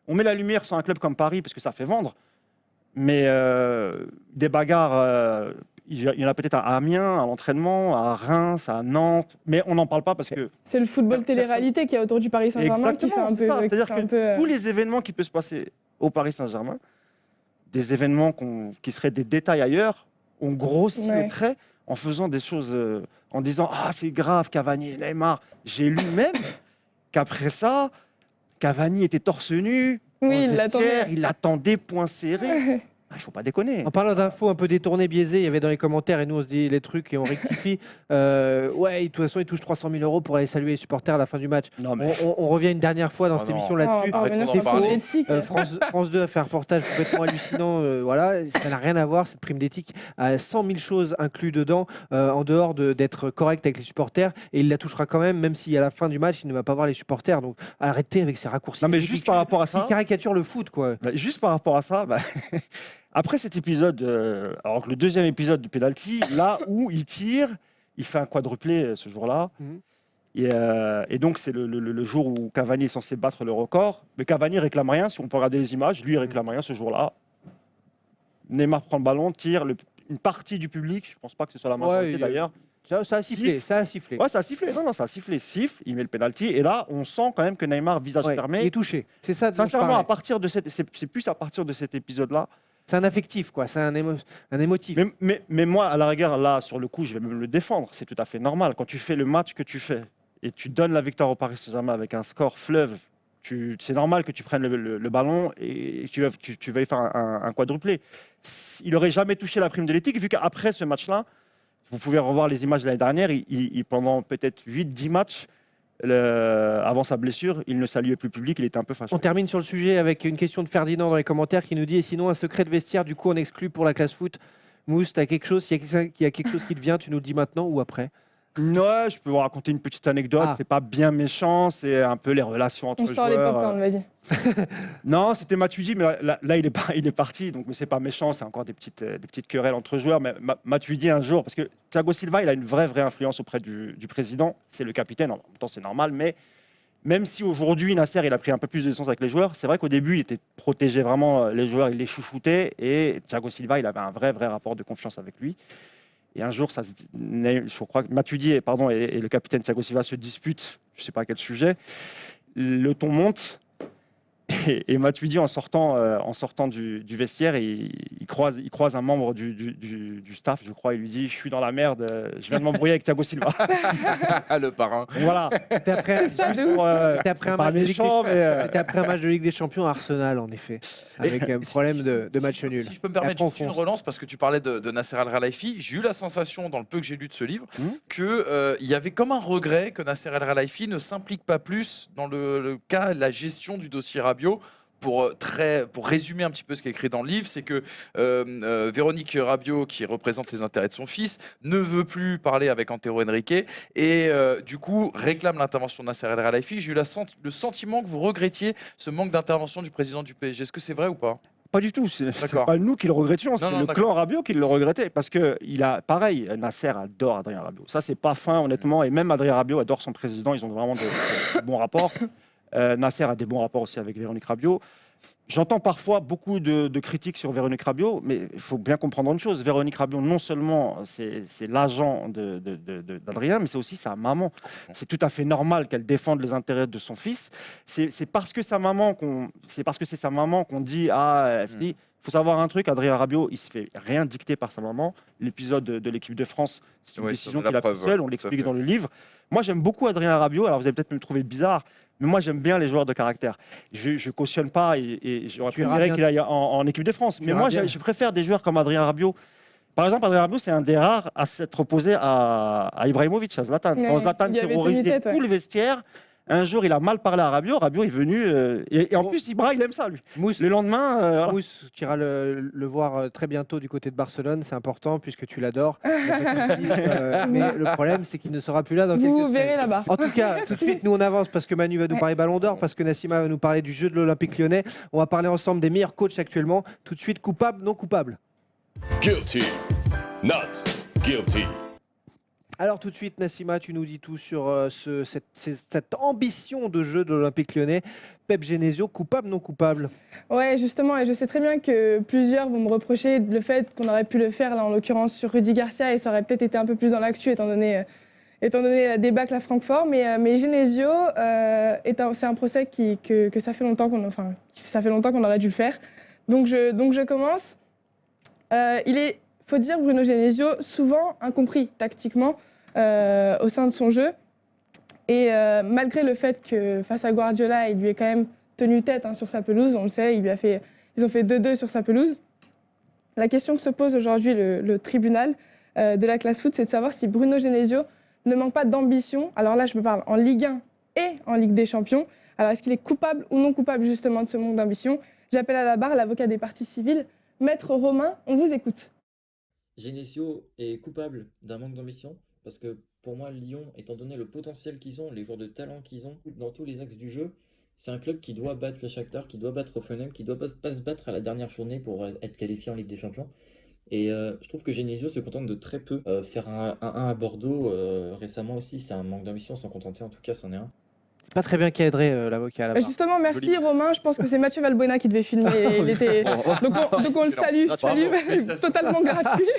on met la lumière sur un club comme Paris parce que ça fait vendre. Mais des bagarres, il y en a peut-être à Amiens, à l'entraînement, à Reims, à Nantes. Mais on n'en parle pas parce que... C'est le football télé-réalité qui est autour du Paris Saint-Germain qui fait un peu... C'est-à-dire que tous les événements qui peuvent se passer au Paris Saint-Germain, des événements qui seraient des détails ailleurs, on grossit le trait en faisant des choses, en disant « Ah, c'est grave, Cavani et Neymar ». J'ai lu même qu'après ça, Cavani était torse nu, oui, il l'attendait point serré. Il ne faut pas déconner. En parlant d'infos un peu détournées, biaisées, il y avait dans les commentaires, et nous on se dit les trucs et on rectifie. Ouais, de toute façon, il touche 300 000 € pour aller saluer les supporters à la fin du match. Non, mais... on revient une dernière fois dans cette émission là-dessus. C'est faux. France 2 a fait un reportage complètement hallucinant. Voilà, ça n'a rien à voir, cette prime d'éthique a 100 000 choses incluses dedans, en dehors d'être correct avec les supporters. Et il la touchera quand même si à la fin du match, il ne va pas voir les supporters. Donc arrêtez avec ces raccourcis. Non, mais juste par rapport à ça. Qui caricature le foot, quoi. Juste par rapport à ça, après cet épisode, alors que le deuxième épisode du penalty, là où il tire, il fait un quadruplé ce jour-là. Et donc, c'est le jour où Cavani est censé battre le record. Mais Cavani réclame rien. Si on peut regarder les images, lui, il réclame rien ce jour-là. Neymar prend le ballon, tire. Une partie du public, je ne pense pas que ce soit la majorité d'ailleurs. Ça a sifflé. Ouais, ça a sifflé. Non, ça a sifflé. Siffle, il met le penalty. Et là, on sent quand même que Neymar, visage fermé. Il est touché. C'est ça. Sincèrement, c'est plus à partir de cet épisode-là. C'est un affectif, quoi. C'est un émotif. Mais moi, à la rigueur, là, sur le coup, je vais même le défendre. C'est tout à fait normal. Quand tu fais le match que tu fais et tu donnes la victoire au Paris Saint-Germain avec un score fleuve, c'est normal que tu prennes le ballon et tu veuilles faire un quadruplé. Il n'aurait jamais touché la prime de l'éthique, vu qu'après ce match-là, vous pouvez revoir les images de l'année dernière, pendant peut-être 8-10 matchs, avant sa blessure, il ne saluait plus le public, il était un peu fâché. On termine sur le sujet avec une question de Ferdinand dans les commentaires qui nous dit « Et sinon, un secret de vestiaire, du coup, on exclut pour la classe foot ». Mousse, tu as quelque chose, s'il y a quelque chose qui te vient, tu nous le dis maintenant ou après? Ouais, je peux vous raconter une petite anecdote. C'est pas bien méchant, c'est un peu les relations entre joueurs. On sort les popcorn, vas-y. Non, c'était Matuidi, mais là il est parti, donc mais c'est pas méchant, c'est encore des petites querelles entre joueurs. Mais Matuidi un jour, parce que Thiago Silva, il a une vraie influence auprès du président. C'est le capitaine, en même temps c'est normal, mais même si aujourd'hui Nasser il a pris un peu plus de distance avec les joueurs, c'est vrai qu'au début il était protégé vraiment les joueurs, il les chouchoutait, et Thiago Silva il avait un vrai rapport de confiance avec lui. Et un jour, je crois que Matuidi et le capitaine Thiago Silva se disputent, je ne sais pas à quel sujet. Le ton monte et Matuidi, en sortant du vestiaire, il croise un membre du staff, je crois. Il lui dit « Je suis dans la merde, je viens de m'embrouiller avec Thiago Silva. » Le parrain. Voilà. C'était après un match de Ligue des Champions à Arsenal, en effet, avec un problème de match nul. Si je peux me permettre juste une relance, parce que tu parlais de Nasser Al-Khelaifi, j'ai eu la sensation, dans le peu que j'ai lu de ce livre, qu'il y avait comme un regret que Nasser Al-Khelaifi ne s'implique pas plus dans le cas, la gestion du dossier Rabiot. Pour résumer un petit peu ce qui est écrit dans le livre, c'est que Véronique Rabiot, qui représente les intérêts de son fils, ne veut plus parler avec Antero Henrique et du coup réclame l'intervention de Nasser El-Khelaifi. J'ai eu le sentiment que vous regrettiez ce manque d'intervention du président du PSG. Est-ce que c'est vrai ou pas? Pas du tout, c'est pas nous qui le regrettions, c'est le clan Rabiot qui le regrettait. Parce que, pareil, Nasser adore Adrien Rabiot. Ça, c'est pas fin, honnêtement. Et même Adrien Rabiot adore son président, ils ont vraiment de bons rapports. Nasser a des bons rapports aussi avec Véronique Rabiot. J'entends parfois beaucoup de critiques sur Véronique Rabiot, mais il faut bien comprendre une chose. Véronique Rabiot, non seulement c'est l'agent d'Adrien, mais c'est aussi sa maman. C'est tout à fait normal qu'elle défende les intérêts de son fils. C'est parce que c'est sa maman qu'on dit il faut savoir un truc, Adrien Rabiot, il se fait rien dicter par sa maman. L'épisode de l'équipe de France, c'est une décision qu'il a prise seul, on l'explique dans le livre. Moi, j'aime beaucoup Adrien Rabiot, alors vous allez peut-être me trouver bizarre, mais moi, j'aime bien les joueurs de caractère. Je cautionne pas et j'aurais préféré qu'il aille en équipe de France. Mais moi, je préfère des joueurs comme Adrien Rabiot. Par exemple, Adrien Rabiot, c'est un des rares à s'être opposé à Ibrahimovic, à Zlatan. Quand Zlatan terrorisait tout le vestiaire, Un jour, il a mal parlé à Rabiot. Rabiot est venu. Et en plus, Ibra, il aime ça, lui. Mousse, Le lendemain. Voilà. Mousse, tu iras le voir très bientôt du côté de Barcelone. C'est important puisque tu l'adores. Mais le problème, c'est qu'il ne sera plus là dans quelques Vous semaines. verrez là-bas. En tout cas, tout de suite, nous on avance parce que Manu va nous parler Ballon d'Or, parce que Nassima va nous parler du jeu de l'Olympique Lyonnais. On va parler ensemble des meilleurs coachs actuellement. Tout de suite, coupable, non coupable. Guilty, not guilty. Alors tout de suite, Nassima, tu nous dis tout sur cette ambition de jeu de l'Olympique Lyonnais. Pep Genesio, coupable, non coupable? Ouais, justement, et je sais très bien que plusieurs vont me reprocher le fait qu'on aurait pu le faire, là, en l'occurrence, sur Rudy Garcia, et ça aurait peut-être été un peu plus dans l'actu, étant donné la débâcle à Francfort. Mais Genesio, c'est un procès que ça fait longtemps qu'on aurait dû le faire. Donc je commence. Il faut dire, Bruno Genesio, souvent incompris tactiquement au sein de son jeu. Et malgré le fait que face à Guardiola, il lui ait quand même tenu tête sur sa pelouse, on le sait, ils ont fait 2-2 sur sa pelouse. La question que se pose aujourd'hui le tribunal de la classe foot, c'est de savoir si Bruno Genesio ne manque pas d'ambition. Alors là, je me parle en Ligue 1 et en Ligue des Champions. Alors est-ce qu'il est coupable ou non coupable justement de ce manque d'ambition? J'appelle à la barre l'avocat des parties civiles, Maître Romain, on vous écoute. Genesio est coupable d'un manque d'ambition parce que pour moi, Lyon, étant donné le potentiel qu'ils ont, les joueurs de talent qu'ils ont dans tous les axes du jeu, c'est un club qui doit battre le Shakhtar, qui doit battre Hoffenheim, qui doit pas se battre à la dernière journée pour être qualifié en Ligue des Champions. Et je trouve que Genesio se contente de très peu. Faire un 1 à Bordeaux récemment aussi, c'est un manque d'ambition, s'en contenter en tout cas, c'en est un. C'est pas très bien cadré l'avocat là-bas. Justement, merci Joli. Romain. Je pense que c'est Mathieu Valbuena qui devait filmer. Donc on le salue, totalement gratuit.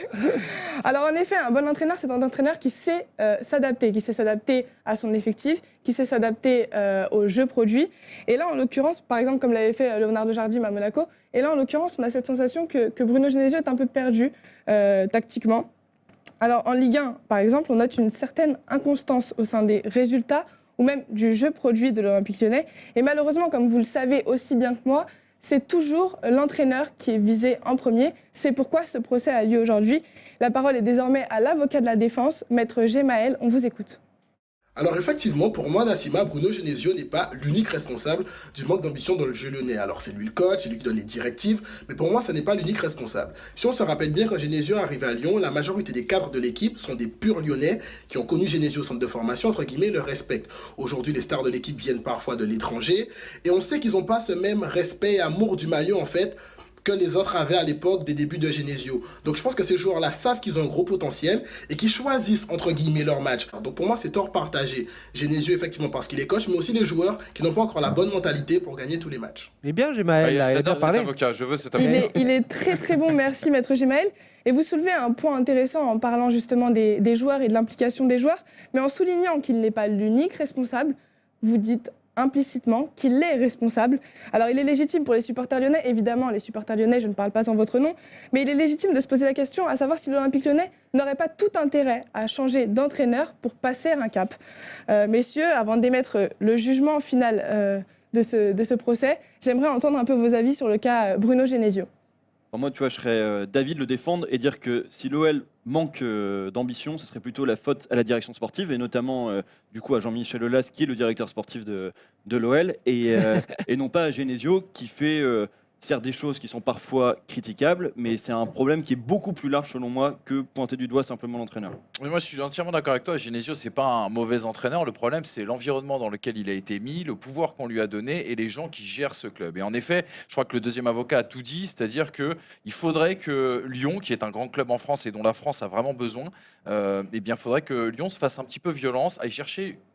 Alors en effet, un bon entraîneur, c'est un entraîneur qui sait s'adapter à son effectif, qui sait s'adapter au jeu produit. Et là, en l'occurrence, par exemple, comme l'avait fait Leonardo Jardim à Monaco, et là, en l'occurrence, on a cette sensation que Bruno Genesio est un peu perdu tactiquement. Alors en Ligue 1, par exemple, on note une certaine inconstance au sein des résultats ou même du jeu produit de l'Olympique Lyonnais. Et malheureusement, comme vous le savez aussi bien que moi, c'est toujours l'entraîneur qui est visé en premier. C'est pourquoi ce procès a lieu aujourd'hui. La parole est désormais à l'avocat de la défense, Maître Gemaël. On vous écoute. Alors effectivement, pour moi, Nassima, Bruno Genesio n'est pas l'unique responsable du manque d'ambition dans le jeu lyonnais. Alors c'est lui le coach, c'est lui qui donne les directives, mais pour moi, ce n'est pas l'unique responsable. Si on se rappelle bien, quand Genesio est arrivé à Lyon, la majorité des cadres de l'équipe sont des purs lyonnais qui ont connu Genesio au centre de formation, entre guillemets, le respectent. Aujourd'hui, les stars de l'équipe viennent parfois de l'étranger, et on sait qu'ils n'ont pas ce même respect et amour du maillot, en fait, que les autres avaient à l'époque des débuts de Genesio. Donc je pense que ces joueurs-là savent qu'ils ont un gros potentiel et qu'ils choisissent entre guillemets leur match. Donc pour moi c'est tort partagé. Genesio effectivement parce qu'il est coach, mais aussi les joueurs qui n'ont pas encore la bonne mentalité pour gagner tous les matchs. Eh bien Gemaël, il a bien J'adore parlé. cet avocat, je veux cet avocat. Il est très très bon, merci Maître Gemaël. Et vous soulevez un point intéressant en parlant justement des joueurs et de l'implication des joueurs, mais en soulignant qu'il n'est pas l'unique responsable, vous dites implicitement qu'il est responsable. Alors il est légitime pour les supporters lyonnais, évidemment les supporters lyonnais, je ne parle pas en votre nom, mais il est légitime de se poser la question à savoir si l'Olympique lyonnais n'aurait pas tout intérêt à changer d'entraîneur pour passer un cap. Messieurs, avant d'émettre le jugement final de ce procès, j'aimerais entendre un peu vos avis sur le cas Bruno Genesio. Alors moi, tu vois, je serais David de le défendre et dire que si l'OL manque d'ambition, ce serait plutôt la faute à la direction sportive et notamment du coup à Jean-Michel Aulas qui est le directeur sportif de l'OL et non pas à Genesio qui fait certes des choses qui sont parfois critiquables, mais c'est un problème qui est beaucoup plus large selon moi que pointer du doigt simplement l'entraîneur. Mais moi, je suis entièrement d'accord avec toi. Genesio, c'est pas un mauvais entraîneur. Le problème, c'est l'environnement dans lequel il a été mis, le pouvoir qu'on lui a donné et les gens qui gèrent ce club. Et en effet, je crois que le deuxième avocat a tout dit, c'est-à-dire qu'il faudrait que Lyon, qui est un grand club en France et dont la France a vraiment besoin, eh bien, faudrait que Lyon se fasse un petit peu violence,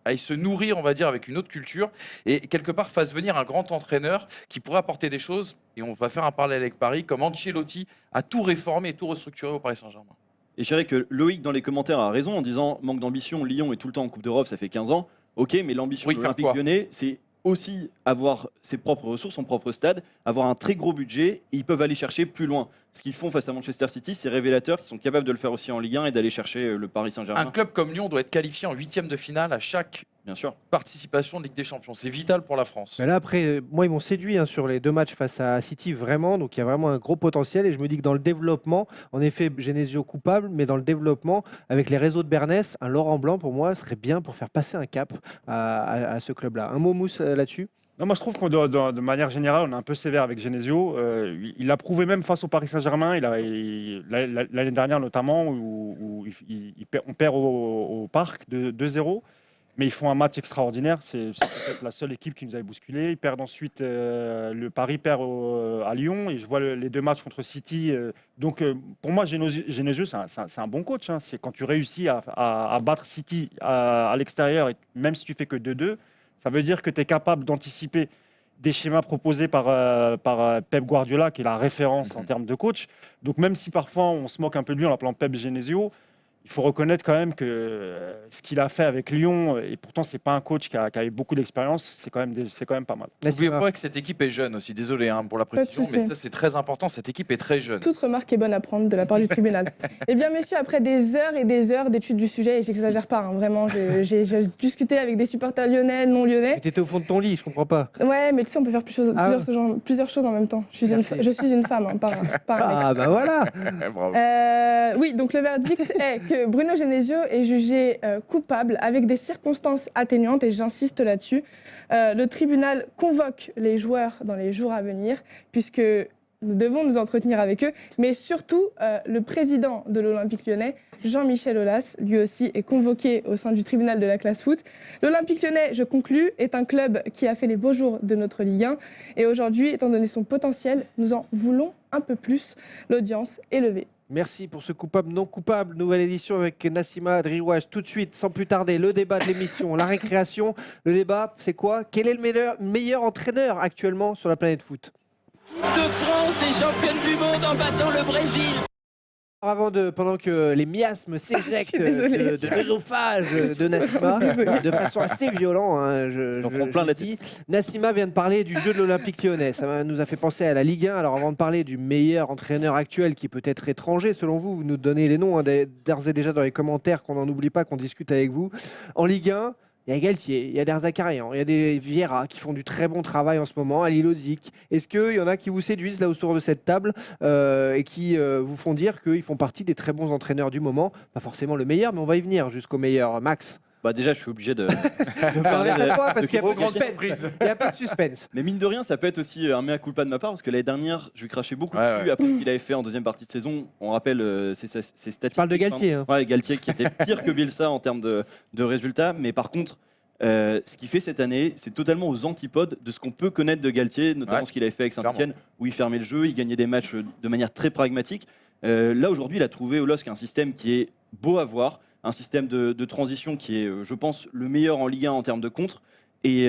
aille se nourrir, on va dire, avec une autre culture et quelque part fasse venir un grand entraîneur qui pourrait apporter des choses. Et on va faire un parallèle avec Paris, comme Ancelotti a tout réformé et tout restructuré au Paris Saint-Germain. Et je dirais que Loïc, dans les commentaires, a raison en disant manque d'ambition, Lyon est tout le temps en Coupe d'Europe, ça fait 15 ans. Ok, mais l'ambition Oui, de faire l'Olympique quoi lyonnais, c'est aussi avoir ses propres ressources, son propre stade, avoir un très gros budget, et ils peuvent aller chercher plus loin. ce qu'ils font face à Manchester City, c'est révélateur qu'ils sont capables de le faire aussi en Ligue 1 et d'aller chercher le Paris Saint-Germain. Un club comme Lyon doit être qualifié en 8e de finale à chaque Bien sûr. participation de Ligue des Champions. C'est vital pour la France. Mais là, après, moi, ils m'ont séduit sur les 2 matchs face à City, vraiment. Donc, il y a vraiment un gros potentiel. Et je me dis que dans le développement, en effet, Genesio coupable, mais dans le développement, avec les réseaux de Bernès, un Laurent Blanc, pour moi, serait bien pour faire passer un cap à ce club-là. Un mot, Mousse, là-dessus? Non, moi je trouve que de manière générale, on est un peu sévère avec Genesio. Il a prouvé même face au Paris Saint-Germain, l'année dernière notamment, où on perd au Parc de 2-0. Mais ils font un match extraordinaire. C'est peut-être la seule équipe qui nous avait bousculé. Ils perdent ensuite, le Paris perd à Lyon. Et je vois les 2 matchs contre City. Donc pour moi, Genesio, c'est un bon coach. C'est quand tu réussis à battre City à l'extérieur, et même si tu fais que 2-2, ça veut dire que tu es capable d'anticiper des schémas proposés par Pep Guardiola, qui est la référence en termes de coach. Donc même si parfois on se moque un peu de lui en l'appelant Pep Genesio, il faut reconnaître quand même que ce qu'il a fait avec Lyon, et pourtant c'est pas un coach qui a eu beaucoup d'expérience, c'est quand même pas mal. N'oubliez pas que cette équipe est jeune aussi. Désolé pour la précision, mais ça c'est très important. Cette équipe est très jeune. Toute remarque est bonne à prendre de la part du tribunal. Eh bien, messieurs, après des heures et des heures d'études du sujet, et j'exagère pas, vraiment, j'ai discuté avec des supporters lyonnais, non lyonnais. Tu étais au fond de ton lit, je comprends pas. Ouais, mais tu sais, on peut faire plusieurs choses en même temps. Je suis une femme, pas un mec. Ah bah voilà. Bravo. Oui, donc le verdict est que Bruno Genesio est jugé coupable avec des circonstances atténuantes, et j'insiste là-dessus. Le tribunal convoque les joueurs dans les jours à venir, puisque nous devons nous entretenir avec eux, mais surtout le président de l'Olympique lyonnais, Jean-Michel Aulas, lui aussi est convoqué au sein du tribunal de la classe foot. L'Olympique lyonnais, je conclus, est un club qui a fait les beaux jours de notre Ligue 1, et aujourd'hui, étant donné son potentiel, nous en voulons un peu plus. L'audience est levée. Merci pour ce coupable non coupable. Nouvelle édition avec Nassima Driouaj. Tout de suite, sans plus tarder, le débat de l'émission, la récréation. Le débat, c'est quoi? Quel est le meilleur entraîneur actuellement sur la planète foot? De France est championne du monde en battant le Brésil. Pendant que les miasmes s'éjectent de l'œsophage de Nassima, de façon assez violente, Nassima vient de parler du jeu de l'Olympique lyonnais. Ça nous a fait penser à la Ligue 1. Alors avant de parler du meilleur entraîneur actuel qui peut être étranger, selon vous, vous nous donnez les noms d'ores et déjà dans les commentaires, qu'on n'en oublie pas, qu'on discute avec vous. En Ligue 1, il y a Galtier, il y a Derzakarian, il y a des Vieira qui font du très bon travail en ce moment, Ali Lozic. Est-ce qu'il y en a qui vous séduisent là autour de cette table et qui vous font dire qu'ils font partie des très bons entraîneurs du moment? Pas forcément le meilleur, mais on va y venir jusqu'au meilleur. Max? Bah déjà, je suis obligé de parler de toi parce qu'il y a grande surprise. Il n'y a pas de suspense. Mais mine de rien, ça peut être aussi un mea culpa de ma part, parce que l'année dernière, je lui crachais beaucoup dessus après ce qu'il avait fait en deuxième partie de saison. On rappelle ses statistiques. Tu parles de Galtier. Ouais, Galtier qui était pire que Bielsa en termes de résultats. Mais par contre, ce qu'il fait cette année, c'est totalement aux antipodes de ce qu'on peut connaître de Galtier, notamment ce qu'il avait fait avec Saint-Etienne, où il fermait le jeu, il gagnait des matchs de manière très pragmatique. Là, aujourd'hui, il a trouvé au LOSC un système qui est beau à voir, un système de transition qui est, je pense, le meilleur en Ligue 1 en termes de contre. Et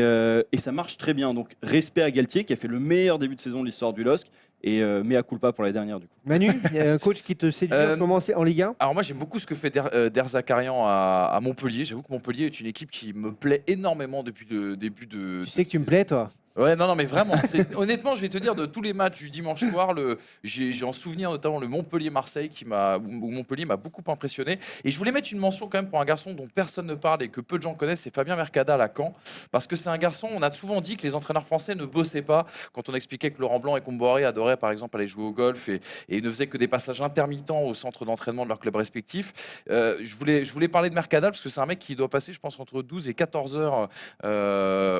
ça marche très bien. Donc, respect à Galtier, qui a fait le meilleur début de saison de l'histoire du LOSC. Et mea culpa pour la dernière, du coup. Manu, il y a un coach qui te séduit en ce moment en Ligue 1? Alors moi, j'aime beaucoup ce que fait Derzakarian à Montpellier. J'avoue que Montpellier est une équipe qui me plaît énormément depuis le début de... Tu sais que tu me plais, toi? Ouais, non, mais vraiment. Honnêtement, je vais te dire, de tous les matchs du dimanche soir, j'ai en souvenir notamment le Montpellier-Marseille où Montpellier m'a beaucoup impressionné. Et je voulais mettre une mention quand même pour un garçon dont personne ne parle et que peu de gens connaissent, c'est Fabien Mercadal à Caen. Parce que c'est un garçon, on a souvent dit que les entraîneurs français ne bossaient pas. Quand on expliquait que Laurent Blanc et Comboiré adoraient par exemple aller jouer au golf et ne faisaient que des passages intermittents au centre d'entraînement de leurs clubs respectifs. Je voulais parler de Mercadal parce que c'est un mec qui doit passer, je pense, entre 12 et 14 heures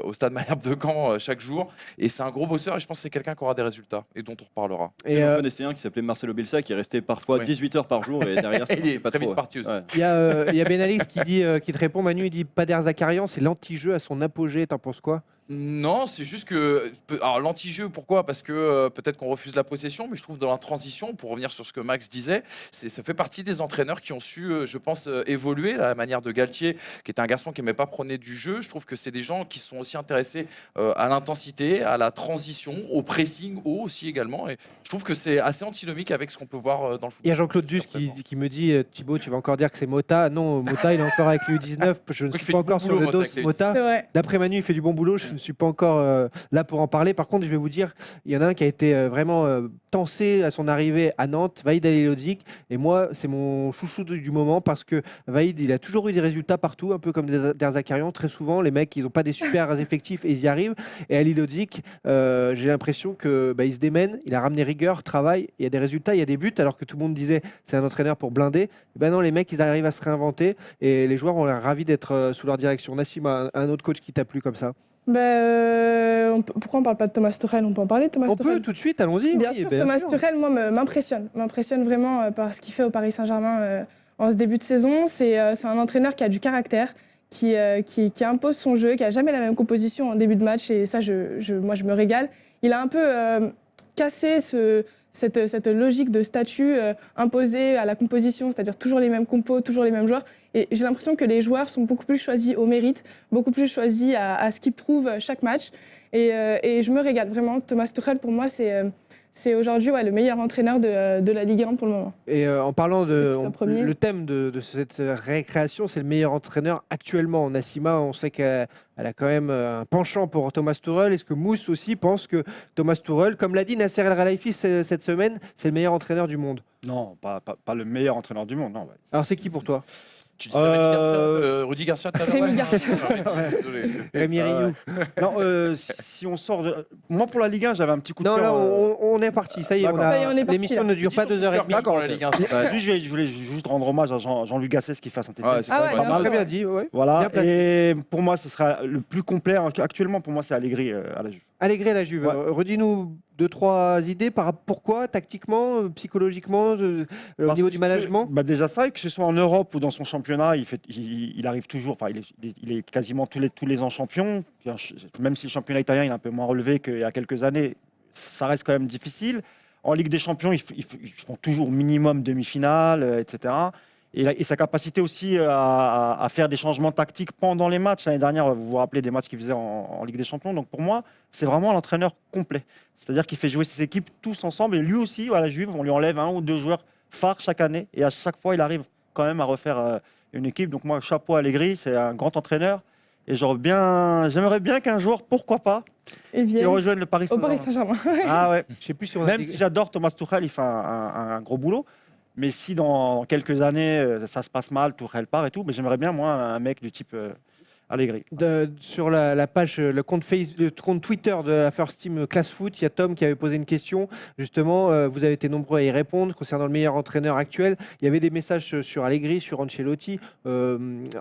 au stade Malherbe de Caen chaque jour, et c'est un gros bosseur et je pense que c'est quelqu'un qui aura des résultats et dont on reparlera. Et j'en connaissais un qui s'appelait Marcelo Bielsa qui est resté parfois 18 heures par jour et derrière ça il est pas très vite parti aussi. Ouais. Il y a Ben Alix qui te répond, Manu, il dit pas Derzakarian, c'est l'anti-jeu à son apogée, t'en penses quoi? Non, c'est juste que... Alors l'anti-jeu, pourquoi? Parce que peut-être qu'on refuse la possession, mais je trouve dans la transition, pour revenir sur ce que Max disait, ça fait partie des entraîneurs qui ont su, je pense, évoluer, la manière de Galtier, qui était un garçon qui n'aimait pas prôner du jeu. Je trouve que c'est des gens qui sont aussi intéressés à l'intensité, à la transition, au pressing haut aussi également. Et je trouve que c'est assez antinomique avec ce qu'on peut voir dans le football. Il y a Jean-Claude Duss qui me dit, Thibaut, tu vas encore dire que c'est Mota. Non, Mota, il est encore avec l'U19. Je ne suis pas encore sur le dos Mota. D'après Manu, il fait du bon boulot. Je ne suis pas encore là pour en parler. Par contre, je vais vous dire, il y en a un qui a été vraiment tensé à son arrivée à Nantes, Vahid Halilhodžić. Et moi, c'est mon chouchou du moment parce que Vahid, il a toujours eu des résultats partout, un peu comme Der Zakarian. Très souvent, les mecs, ils n'ont pas des super effectifs et ils y arrivent. Et Halilhodžić, j'ai l'impression que il se démène, il a ramené rigueur, travail, il y a des résultats, il y a des buts, alors que tout le monde disait c'est un entraîneur pour blinder. Et ben non, les mecs, ils arrivent à se réinventer et les joueurs ont l'air ravis d'être sous leur direction. Nassim, un autre coach qui t'a plu comme ça? Pourquoi on parle pas de Thomas Tuchel? On peut en parler de Thomas Tuchel. On peut tout de suite, allons-y. Bien oui, sûr, Thomas Tuchel, moi, m'impressionne vraiment par ce qu'il fait au Paris Saint-Germain en ce début de saison. C'est un entraîneur qui a du caractère, qui impose son jeu, qui a jamais la même composition en début de match, et ça, moi, je me régale. Il a un peu cassé cette logique de statut imposée à la composition, c'est-à-dire toujours les mêmes compos, toujours les mêmes joueurs. Et j'ai l'impression que les joueurs sont beaucoup plus choisis au mérite, beaucoup plus choisis à ce qu'ils prouvent chaque match. Et je me régale vraiment. Thomas Tuchel, pour moi, c'est aujourd'hui le meilleur entraîneur de la Ligue 1 pour le moment. Et en parlant le thème de cette récréation, c'est le meilleur entraîneur actuellement. Nassima, on sait qu'elle a quand même un penchant pour Thomas Tuchel. Est-ce que Mousse aussi pense que Thomas Tuchel, comme l'a dit Nasser El Khelaifi cette semaine, c'est le meilleur entraîneur du monde? Non, pas le meilleur entraîneur du monde. Non, ouais. Alors c'est qui pour toi? Tu dis Rudy Garcia tout à l'heure? Rémi Garcia. Désolé. Rémi Rioux. Non, si on sort de... Moi, pour la Ligue 1, j'avais un petit coup de Non, cœur. là, on est parti. Ça y est, D'accord. Ça y est, on est parti, l'émission là. ne dure pas 2h30. D'accord, la Ligue 1. Je voulais juste rendre hommage à Jean-Luc Gasset qui fait un Ah ouais, c'est pas mal. bien sûr. Très bien dit. Ouais. Voilà, Bien placé. et pour moi, ce sera le plus complet. Actuellement, pour moi, c'est Allegri à la Juve. Allegri à la Juve. Ouais. Redis-nous 2-3 idées pourquoi, tactiquement, psychologiquement, au niveau du management. Déjà ça, que ce soit en Europe ou dans son championnat, il arrive toujours, il est quasiment tous les ans champion. Même si le championnat italien il est un peu moins relevé qu'il y a quelques années, ça reste quand même difficile. En Ligue des Champions, ils font toujours minimum demi-finale, etc. Et sa capacité aussi à faire des changements tactiques pendant les matchs. L'année dernière, vous vous rappelez des matchs qu'il faisait en Ligue des Champions. Donc pour moi, c'est vraiment l'entraîneur complet. C'est-à-dire qu'il fait jouer ses équipes tous ensemble. Et lui aussi, à la Juve, on lui enlève 1 ou 2 joueurs phares chaque année. Et à chaque fois, il arrive quand même à refaire une équipe. Donc moi, chapeau à Allegri, c'est un grand entraîneur. Et j'aimerais bien qu'un jour, pourquoi pas, il rejoigne le Paris Au Saint-Germain. Paris Saint-Germain. Ah ouais. Je sais plus si on a Même si j'adore Thomas Tuchel, il fait un gros boulot. Mais si dans quelques années, ça se passe mal, Tuchel part et tout, j'aimerais bien, moi, un mec du type Allegri. Sur la page, le compte Twitter de la First Team Class Foot, il y a Tom qui avait posé une question. Justement, vous avez été nombreux à y répondre concernant le meilleur entraîneur actuel. Il y avait des messages sur Allegri, sur Ancelotti.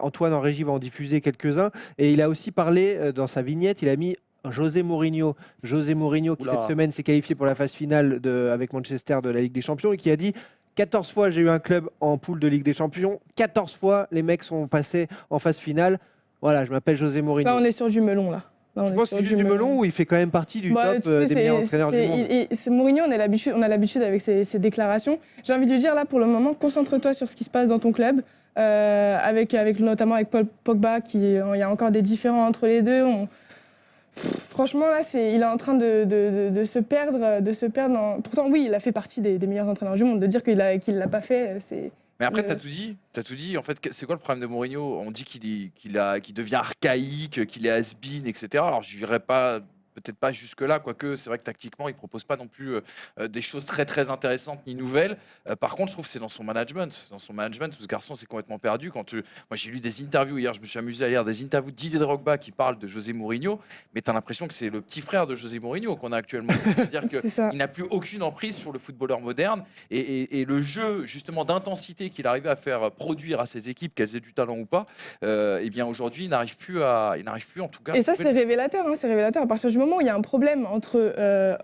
Antoine en régie va en diffuser quelques-uns. Et il a aussi parlé dans sa vignette, il a mis José Mourinho qui cette semaine s'est qualifié pour la phase finale avec Manchester de la Ligue des Champions et qui a dit 14 fois j'ai eu un club en poule de Ligue des Champions, 14 fois les mecs sont passés en phase finale. Voilà, je m'appelle José Mourinho. Là, on est sur du melon, là. Je pense que c'est juste du melon où il fait quand même partie du top des meilleurs entraîneurs du monde. C'est Mourinho, on a l'habitude avec ses déclarations. J'ai envie de lui dire, là, pour le moment, concentre-toi sur ce qui se passe dans ton club, notamment avec Paul Pogba, il y a encore des différends entre les deux. Franchement, là, il est en train de se perdre. Pourtant, oui, il a fait partie des meilleurs entraîneurs du monde. De dire qu'il ne l'a pas fait, c'est... Mais après, t'as tout dit. En fait, c'est quoi le problème de Mourinho? On dit qu'il devient archaïque, qu'il est has-been, etc. Alors, je dirais pas... Peut-être pas jusque-là, quoique c'est vrai que tactiquement, il ne propose pas non plus des choses très très intéressantes ni nouvelles. Par contre, je trouve que c'est dans son management. Dans son management, ce garçon s'est complètement perdu. Moi, j'ai lu des interviews hier, je me suis amusé à lire des interviews de Didier Drogba qui parle de José Mourinho, mais tu as l'impression que c'est le petit frère de José Mourinho qu'on a actuellement. C'est-à-dire qu'il n'a plus aucune emprise sur le footballeur moderne et le jeu justement d'intensité qu'il arrivait à faire produire à ses équipes, qu'elles aient du talent ou pas, eh bien aujourd'hui, il n'arrive plus en tout cas. Et ça, c'est révélateur. C'est révélateur. À partir du moment où il y a un problème entre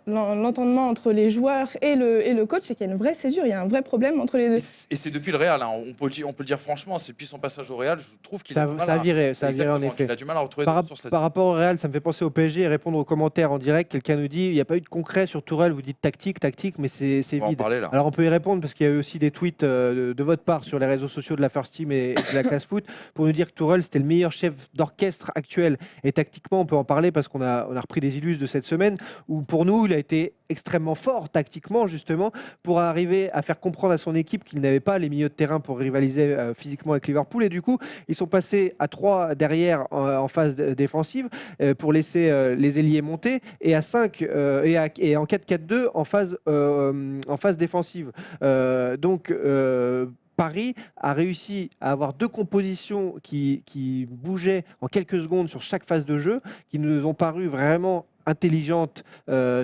l'entendement entre les joueurs et le coach, c'est qu'il y a une vraie césure, il y a un vrai problème entre les deux. Et c'est depuis le Real, hein. On peut le dire franchement, c'est depuis son passage au Real, je trouve qu'il a du mal ça a viré en effet. Il a du mal à retrouver par rapport au Real, ça me fait penser au PSG et répondre aux commentaires en direct. Quelqu'un nous dit il n'y a pas eu de concret sur Tourelle, vous dites tactique, mais c'est vide. Alors on peut y répondre parce qu'il y a eu aussi des tweets de votre part sur les réseaux sociaux de la First Team et de la Class Foot pour nous dire que Tourelle c'était le meilleur chef d'orchestre actuel et tactiquement on peut en parler parce qu'on a repris des désilluses de cette semaine, où pour nous, il a été extrêmement fort tactiquement, justement, pour arriver à faire comprendre à son équipe qu'il n'avait pas les milieux de terrain pour rivaliser physiquement avec Liverpool. Et du coup, ils sont passés à 3 derrière en phase défensive pour laisser les ailiers monter, et à 5 et en 4-4-2 en phase défensive. Donc, Paris a réussi à avoir 2 compositions qui bougeaient en quelques secondes sur chaque phase de jeu, qui nous ont paru vraiment intelligentes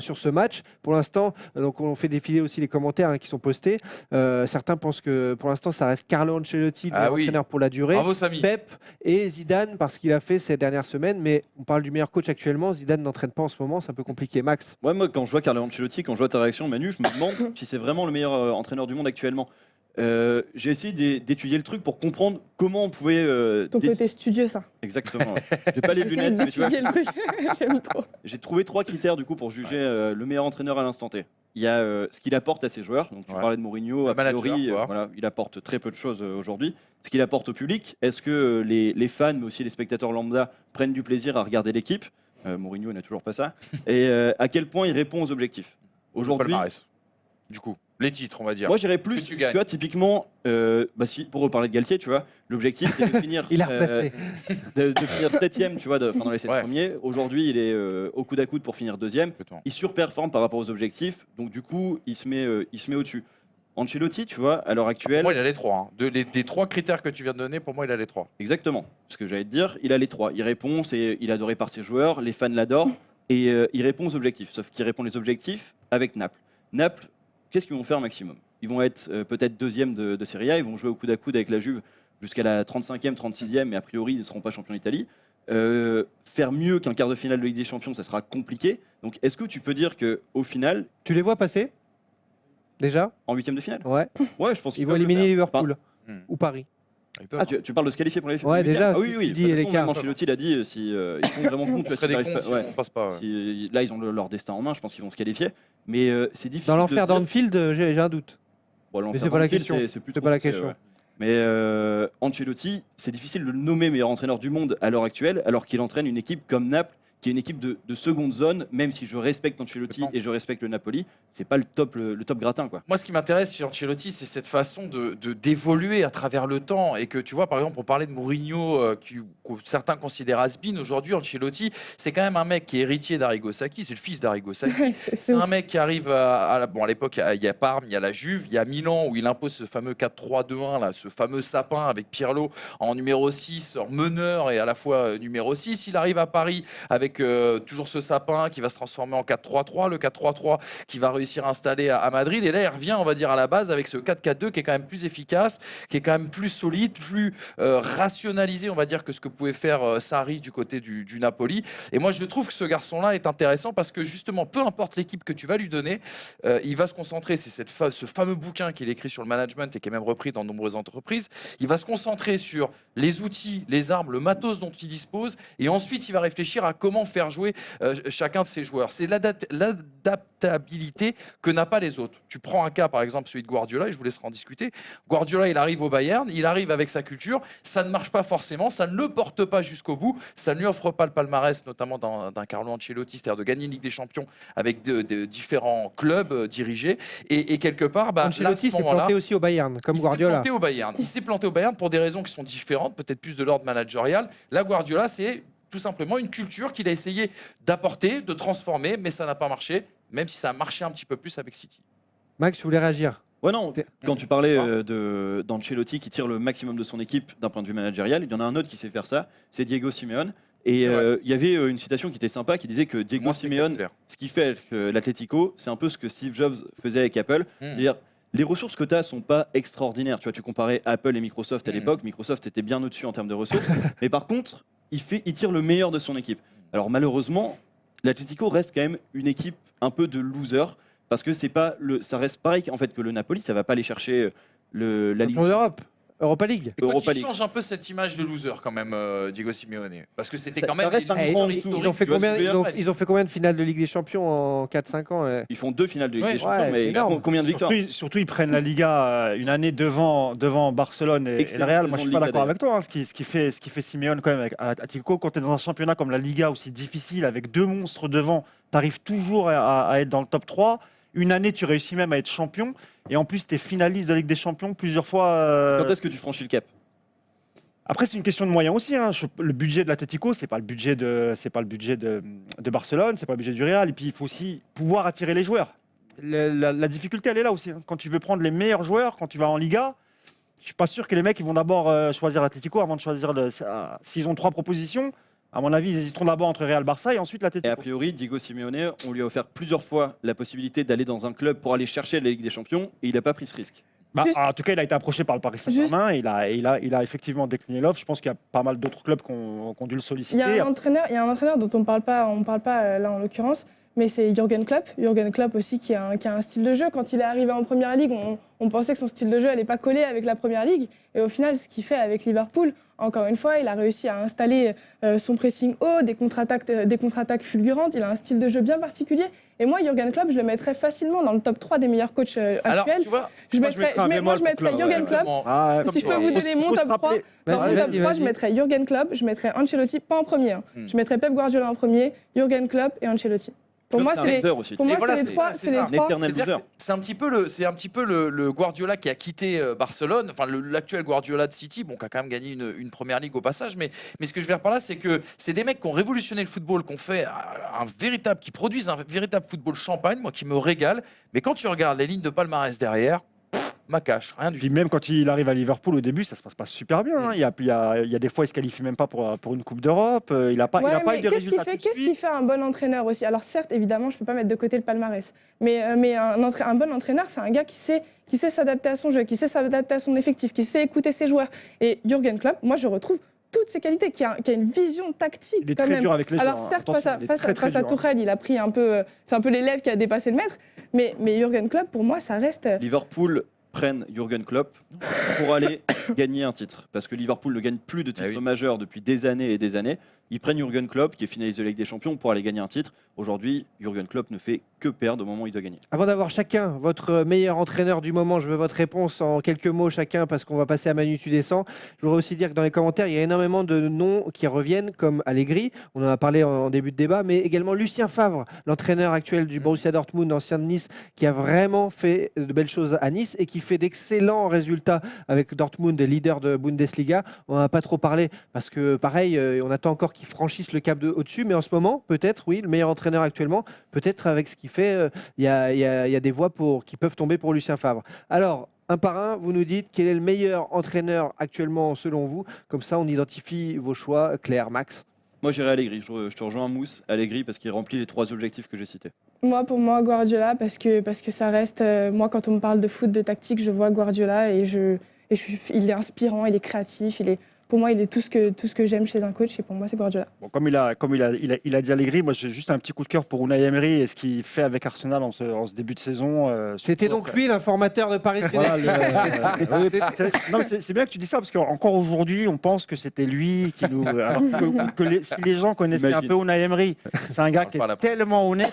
sur ce match. Pour l'instant, donc on fait défiler aussi les commentaires qui sont postés. Certains pensent que pour l'instant, ça reste Carlo Ancelotti, le entraîneur pour la durée. Bravo Samy. Pep et Zidane, parce qu'il a fait ces dernières semaines. Mais on parle du meilleur coach actuellement. Zidane n'entraîne pas en ce moment, c'est un peu compliqué. Max? Ouais, moi, quand je vois Carlo Ancelotti, quand je vois ta réaction, Manu, je me demande si c'est vraiment le meilleur entraîneur du monde actuellement. J'ai essayé d'étudier le truc pour comprendre comment on pouvait. Ton côté studieux, ça. Exactement. Ouais. J'ai pas les J'essaie lunettes, mais tu vois. d'étudier le truc. J'aime trop. J'ai trouvé 3 critères du coup pour juger le meilleur entraîneur à l'instant T. Il y a ce qu'il apporte à ses joueurs. Donc tu parlais de Mourinho, a priori, voilà, il apporte très peu de choses aujourd'hui. Ce qu'il apporte au public. Est-ce que les fans, mais aussi les spectateurs lambda, prennent du plaisir à regarder l'équipe? Mourinho n'a toujours pas ça. Et à quel point il répond aux objectifs? Aujourd'hui. Du coup, les titres, on va dire. Moi, j'irais plus. Tu vois, typiquement, pour reparler de Galtier, tu vois, l'objectif c'est de finir. Il a repassé. De finir 7e, tu vois, dans les 7 premiers. Aujourd'hui, il est au coude à coude pour finir 2e. Il surperforme par rapport aux objectifs, donc du coup, il se met au-dessus. Ancelotti, tu vois, à l'heure actuelle. Pour moi, il a les 3. Des 3 critères que tu viens de donner, pour moi, il a les 3. Exactement. Ce que j'allais te dire, il a les 3. Il répond, il est adoré par ses joueurs, les fans l'adorent, et il répond aux objectifs. Sauf qu'il répond les objectifs avec Naples. Naples, qu'est-ce qu'ils vont faire maximum? Ils vont être peut-être 2e de Serie A, ils vont jouer au coude à coude avec la Juve jusqu'à la 35e, 36e, mais a priori, ils ne seront pas champions d'Italie. Faire mieux qu'un quart de finale de Ligue des Champions, ça sera compliqué. Donc, est-ce que tu peux dire qu'au final. Tu les vois passer? Déjà? En 8e de finale? Ouais. Ouais, je pense qu'ils vont éliminer Liverpool ou Paris. Tu parles de se qualifier pour les Ouais, déjà. Ah oui, oui. Tu dis les cas. Ancelotti l'a dit, si ils sont vraiment compte, on passe pas. Là, ils ont leur destin en main. Je pense qu'ils vont se qualifier. Mais c'est difficile. Dans l'enfer d'Anfield, j'ai un doute. Bon, mais c'est pas la question. C'est pas la question. Ouais. Mais Ancelotti, c'est difficile de le nommer meilleur entraîneur du monde à l'heure actuelle, alors qu'il entraîne une équipe comme Naples, qui est une équipe de seconde zone, même si je respecte Ancelotti et je respecte le Napoli, c'est pas le top gratin, quoi. Moi, ce qui m'intéresse chez Ancelotti, c'est cette façon d'évoluer à travers le temps. Et que tu vois, par exemple, on parlait de Mourinho, que certains considèrent has-been. Aujourd'hui, Ancelotti, c'est quand même un mec qui est héritier d'Arrigo Sacchi, c'est le fils d'Arrigo Sacchi. C'est un mec qui arrive à l'époque, il y a Parme, il y a la Juve, il y a Milan, où il impose ce fameux 4-3-2-1, là, ce fameux sapin avec Pirlo en numéro 6, en meneur et à la fois numéro 6. Il arrive à Paris avec toujours ce sapin qui va se transformer en 4-3-3, le 4-3-3 qui va réussir à installer à Madrid. Et là, il revient, on va dire, à la base avec ce 4-4-2 qui est quand même plus efficace, qui est quand même plus solide, plus rationalisé, on va dire, que ce que pouvait faire Sarri du côté du Napoli. Et moi, je trouve que ce garçon-là est intéressant parce que justement, peu importe l'équipe que tu vas lui donner, il va se concentrer, c'est ce fameux bouquin qu'il écrit sur le management et qui est même repris dans de nombreuses entreprises, il va se concentrer sur les outils, les armes, le matos dont il dispose, et ensuite il va réfléchir à comment faire jouer chacun de ses joueurs. C'est l'adaptabilité que n'a pas les autres. Tu prends un cas, par exemple, celui de Guardiola, et je vous laisserai en discuter. Guardiola, il arrive au Bayern, il arrive avec sa culture, ça ne marche pas forcément, ça ne le porte pas jusqu'au bout, ça ne lui offre pas le palmarès, notamment d'un Carlo Ancelotti, c'est-à-dire de gagner une Ligue des Champions avec de différents clubs dirigés, et quelque part, Ancelotti s'est planté aussi au Bayern, comme Guardiola. Il s'est planté au Bayern pour des raisons qui sont différentes, peut-être plus de l'ordre managérial. Là, Guardiola, c'est tout simplement une culture qu'il a essayé d'apporter, de transformer, mais ça n'a pas marché, même si ça a marché un petit peu plus avec City. Max, tu voulais réagir? Ouais, non, quand tu parlais d'Ancelotti qui tire le maximum de son équipe d'un point de vue managérial, il y en a un autre qui sait faire ça, c'est Diego Simeone. Et il y avait une citation qui était sympa qui disait que Diego Simeone, ce qu'il fait avec l'Atlético, c'est un peu ce que Steve Jobs faisait avec Apple. C'est-à-dire, les ressources que tu as sont pas extraordinaires. Tu vois, tu comparais Apple et Microsoft à l'époque. Microsoft était bien au-dessus en termes de ressources. Mais par contre, il tire le meilleur de son équipe. Alors malheureusement, l'Atlético reste quand même une équipe un peu de loser parce que ça reste pareil en fait que le Napoli. Ça va pas aller chercher la Ligue d'Europe. Europa League. Et quoi Europa qu'il League. change un peu cette image de loser quand même, Diego Simeone. Parce que c'était Ça- quand ça même reste un des grand historiques, historique, Ils ont fait tu vois ce combien que je veux dire ils ont fait combien de finales de Ligue des Champions en 4-5 ans Ils font 2 finales de Ligue Ouais, des Champions, ouais, c'est mais énorme. combien de victoires? Surtout, ils prennent la Liga une année devant Barcelone et le Excellente Real. Moi, je saison suis pas de Liga, d'accord avec toi. Hein, ce qui fait Simeone quand même avec Atletico, quand tu es dans un championnat comme la Liga aussi difficile, avec 2 monstres devant, tu arrives toujours à être dans le top 3. Une année, tu réussis même à être champion. Et en plus, tu es finaliste de Ligue des Champions plusieurs fois. Quand est-ce que tu franchis le cap? Après, c'est une question de moyens aussi. Hein. Le budget de l'Atlético, c'est pas le budget de Barcelone, c'est pas le budget du Real. Et puis, il faut aussi pouvoir attirer les joueurs. La difficulté, elle est là aussi. Hein. Quand tu veux prendre les meilleurs joueurs, quand tu vas en Liga, je suis pas sûr que les mecs ils vont d'abord choisir l'Atlético avant de choisir s'ils ont 3 propositions. À mon avis, ils hésiteront d'abord entre Real, Barça et ensuite Et a l'Atlético. priori, Diego Simeone, on lui a offert plusieurs fois la possibilité d'aller dans un club pour aller chercher la Ligue des Champions et il n'a pas pris ce risque. Juste- En tout cas, il a été approché par le Paris Saint-Germain. Il a effectivement décliné l'offre. Je pense qu'il y a pas mal d'autres clubs qui ont dû le Il y solliciter. a un entraîneur dont on parle pas là en l'occurrence, mais c'est Jürgen Klopp. Jürgen Klopp aussi qui a un style de jeu. Quand il est arrivé en Première Ligue, on pensait que son style de jeu n'allait pas coller avec la Première Ligue. Et au final, ce qu'il fait avec Liverpool, encore une fois, il a réussi à installer son pressing haut, des contre-attaques fulgurantes. Il a un style de jeu bien particulier. Et moi, Jürgen Klopp, je le mettrais facilement dans le top 3 des meilleurs coachs Alors, actuels. tu vois, Je moi, je mettrais un bémol pour Klopp, Jürgen ouais. Klopp. vraiment, Ah, Si je peux toi. vous donner mon faut se top 3, rappeler- dans mon Vas-y, top 3, vas-y. je mettrais Jürgen Klopp, je mettrais Ancelotti, pas en premier. Je mettrais Pep Guardiola en premier, Jürgen Klopp et Ancelotti. Pour moi, c'est un c'est loser aussi. pour moi, Et voilà, c'est les c'est trois. ça, C'est c'est les ça. Un trois. éternel C'est-à-dire loser. que c'est un petit peu le Guardiola qui a quitté Barcelone, enfin l'actuel Guardiola de City, bon, qui a quand même gagné une première ligue au passage, mais ce que je veux dire par là, c'est que c'est des mecs qui ont révolutionné le football, qui produisent un véritable football champagne, moi qui me régale, mais quand tu regardes les lignes de palmarès derrière, ma cache, rien du Puis tout. même quand il arrive à Liverpool au début, ça se passe pas super bien. Hein. Il y a des fois, il se qualifie même pas pour une Coupe d'Europe. Il n'a pas eu Ouais, des mais résultats tout de qu'est-ce qui suite. fait un bon entraîneur aussi? Alors certes, évidemment, je peux pas mettre de côté le palmarès, mais un bon entraîneur, c'est un gars qui sait s'adapter à son jeu, qui sait s'adapter à son effectif, qui sait écouter ses joueurs. Et Jürgen Klopp, moi, je retrouve toutes ses qualités, qui a une vision tactique Il est quand très même. dur avec les Alors joueurs. certes, Attention, il est très, très face à dur, hein. Tuchel, il a pris un peu, c'est un peu l'élève qui a dépassé le maître, mais Jürgen Klopp, pour moi, ça reste. Liverpool prennent Jürgen Klopp pour aller gagner un titre. Parce que Liverpool ne gagne plus de titres oui. majeurs depuis des années et des années. Ils prennent Jürgen Klopp, qui est finaliste de la Ligue des Champions, pour aller gagner un titre. Aujourd'hui, Jürgen Klopp ne fait que perdre au moment où il doit gagner. Avant d'avoir chacun votre meilleur entraîneur du moment, je veux votre réponse en quelques mots chacun parce qu'on va passer à Manu, tu descends. Je voudrais aussi dire que dans les commentaires, il y a énormément de noms qui reviennent comme Allegri, on en a parlé en début de débat, mais également Lucien Favre, l'entraîneur actuel du Borussia Dortmund, ancien de Nice, qui a vraiment fait de belles choses à Nice et qui fait d'excellents résultats avec Dortmund, leader de Bundesliga. On n'en a pas trop parlé parce que pareil, on attend encore qu'il franchisse le cap au-dessus, mais en ce moment, peut-être, oui, le meilleur entraîneur actuellement, peut-être avec ce qu'il fait, il y a des voix qui peuvent tomber pour Lucien Favre. Alors, un par un, vous nous dites quel est le meilleur entraîneur actuellement selon vous. Comme ça, on identifie vos choix. Claire, Max. Moi, j'irai Allegri. Je te rejoins Mousse, Allegri, parce qu'il remplit les 3 objectifs que j'ai cités. Pour moi, Guardiola, parce que ça reste. Moi, quand on me parle de foot, de tactique, je vois Guardiola et il est inspirant, il est créatif, pour moi, il est tout ce que j'aime chez un coach et pour moi, c'est Guardiola. Bon, comme il a dit Allegri, moi j'ai juste un petit coup de cœur pour Unai Emery et ce qu'il fait avec Arsenal en ce début de saison. C'était donc lui l'informateur de Paris Voilà, United. non, mais c'est bien que tu dis ça parce qu'encore aujourd'hui, on pense que c'était lui qui nous. Alors si les gens connaissaient Imagine. un peu Unai Emery, c'est un gars qui Parle est pas. tellement honnête,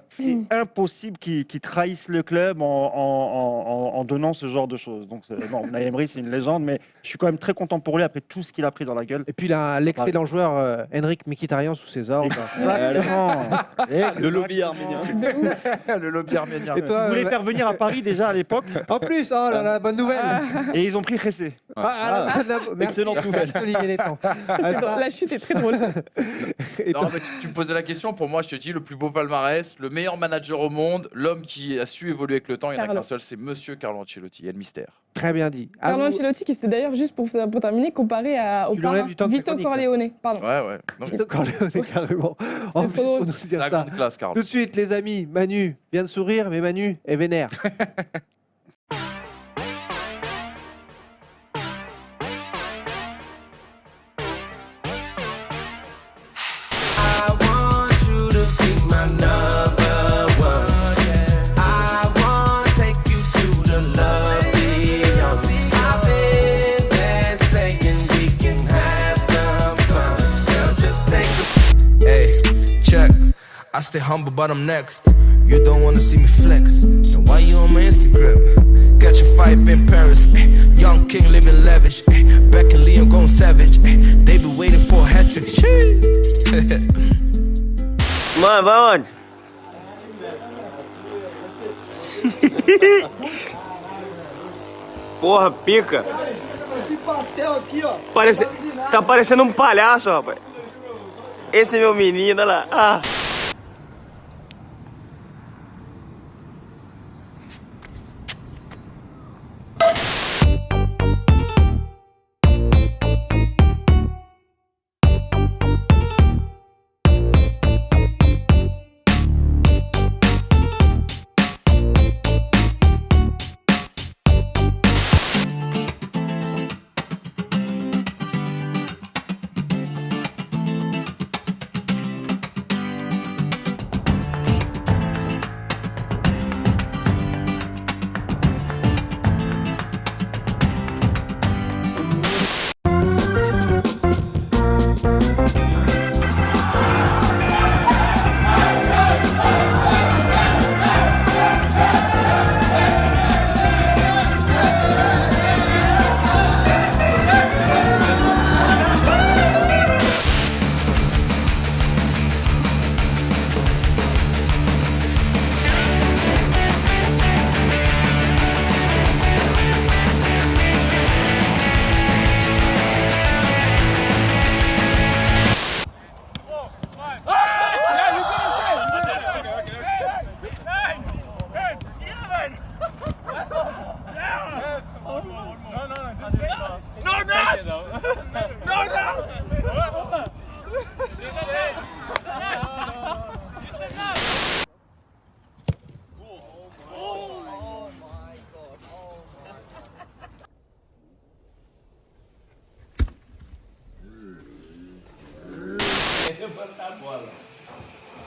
c'est impossible qu'il trahisse le club en donnant ce genre de choses. Donc non, Unai Emery, c'est une légende, mais je suis quand même très content pour lui après tout ce qu'il a pris dans la gueule. Et puis il a l'excellent joueur Henrik Mkhitaryan sous ses ordres. Le lobby arménien. De ouf. Le lobby arménien. Et toi, Ils voulaient faire venir à Paris déjà à l'époque en plus, oh là là, bonne nouvelle. et ils ont pris Ressé. Merci, Excellente nouvelle. merci, Olivier Létang. La chute est très drôle. Et Non, toi mais tu me posais la question, pour moi je te dis le plus beau palmarès, le meilleur manager au monde, l'homme qui a su évoluer avec le temps, il n'y en a Carlo. qu'un seul, c'est monsieur Carlo Ancelotti, il y a le mystère. Très bien dit. À Carlo vous. Ancelotti, qui c'était d'ailleurs, juste pour terminer, comparé au Tu l'enlèves parrain du temps de ta Vito chronique, Corleone. Pardon. Ouais. Non, mais Vito Corleone, carrément. En C'est plus, trop drôle. pour nous c'est dire la ça. grande classe, Carlo. Tout de suite, les amis, Manu vient de sourire, mais Manu est vénère. stay humble, but I'm next. You don't wanna see me flex. And why you on my Instagram? Got your vibe in Paris. Young king living lavish. Beck and Liam going savage. They be waiting for a hat trick. Mano, vai onde? Porra, pica. Esse pastel aqui, ó. Tá parecendo um palhaço, rapaz. Esse é meu menino, olha lá. Ah.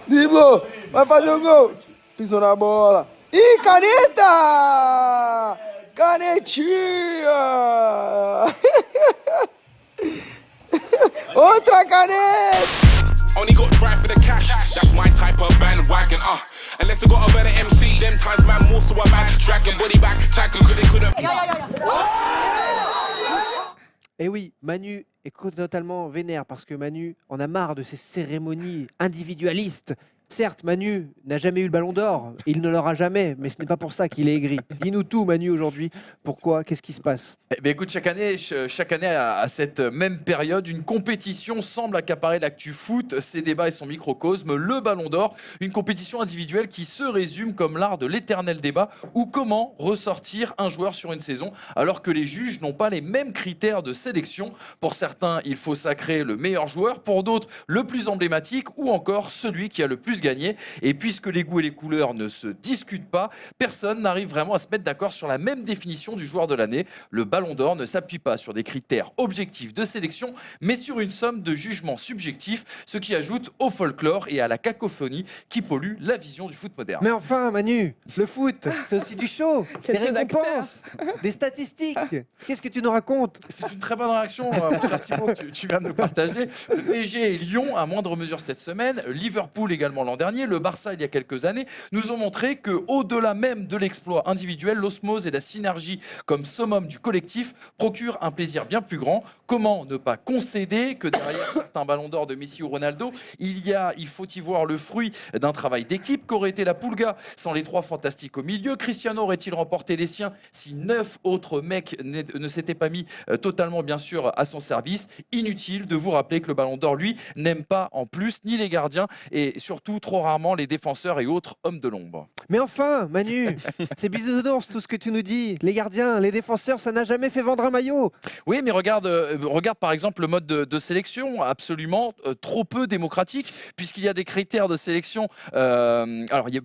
Dribblou, vai fazer o gol. Pisou na bola. Ih, caneta! Canetinha! Outra caneta! Only got drive for the cash. That's my type of bandwagon. Unless I got a better MC, them times man moves to a man. Dragon body back, tackle cause they couldn't. Et oui, Manu est totalement vénère parce que Manu en a marre de ces cérémonies individualistes. Certes, Manu n'a jamais eu le ballon d'or, il ne l'aura jamais, mais ce n'est pas pour ça qu'il est aigri. Dis-nous tout, Manu, aujourd'hui. Pourquoi? Qu'est-ce qui se passe? Eh bien, écoute, chaque année à cette même période, une compétition semble accaparer l'actu foot, ses débats et son microcosme, le Ballon d'Or, une compétition individuelle qui se résume comme l'art de l'éternel débat ou comment ressortir un joueur sur une saison alors que les juges n'ont pas les mêmes critères de sélection. Pour certains, il faut sacrer le meilleur joueur, pour d'autres, le plus emblématique ou encore celui qui a le plus gagné. Et puisque les goûts et les couleurs ne se discutent pas, personne n'arrive vraiment à se mettre d'accord sur la même définition du joueur de l'année. Le Ballon d'Or ne s'appuie pas sur des critères objectifs de sélection, mais sur une somme de jugements subjectifs, ce qui ajoute au folklore et à la cacophonie qui pollue la vision du foot moderne. Mais enfin, Manu, le foot, c'est aussi du show, des récompenses, des statistiques. Qu'est-ce que tu nous racontes? C'est une très bonne réaction, mon cher Thibaut, que tu viens de nous partager. Le PSG et Lyon, à moindre mesure cette semaine, Liverpool également l'an dernier, le Barça il y a quelques années, nous ont montré qu'au-delà même de l'exploit individuel, l'osmose et la synergie comme summum du collectif procurent un plaisir bien plus grand. Comment ne pas concéder que derrière certains ballons d'or de Messi ou Ronaldo, il faut y voir le fruit d'un travail d'équipe? Qu'aurait été la Pulga sans les trois fantastiques au milieu? Cristiano aurait-il remporté les siens si 9 autres mecs ne s'étaient pas mis totalement, bien sûr, à son service? Inutile de vous rappeler que le ballon d'or, lui, n'aime pas en plus ni les gardiens et surtout trop rarement les défenseurs et autres hommes de l'ombre. Mais enfin, Manu, c'est bisounours tout ce que tu nous dis. Les gardiens, les défenseurs, ça n'a jamais fait vendre un maillot. Oui, mais regarde par exemple le mode de sélection, absolument trop peu démocratique, puisqu'il y a des critères de sélection.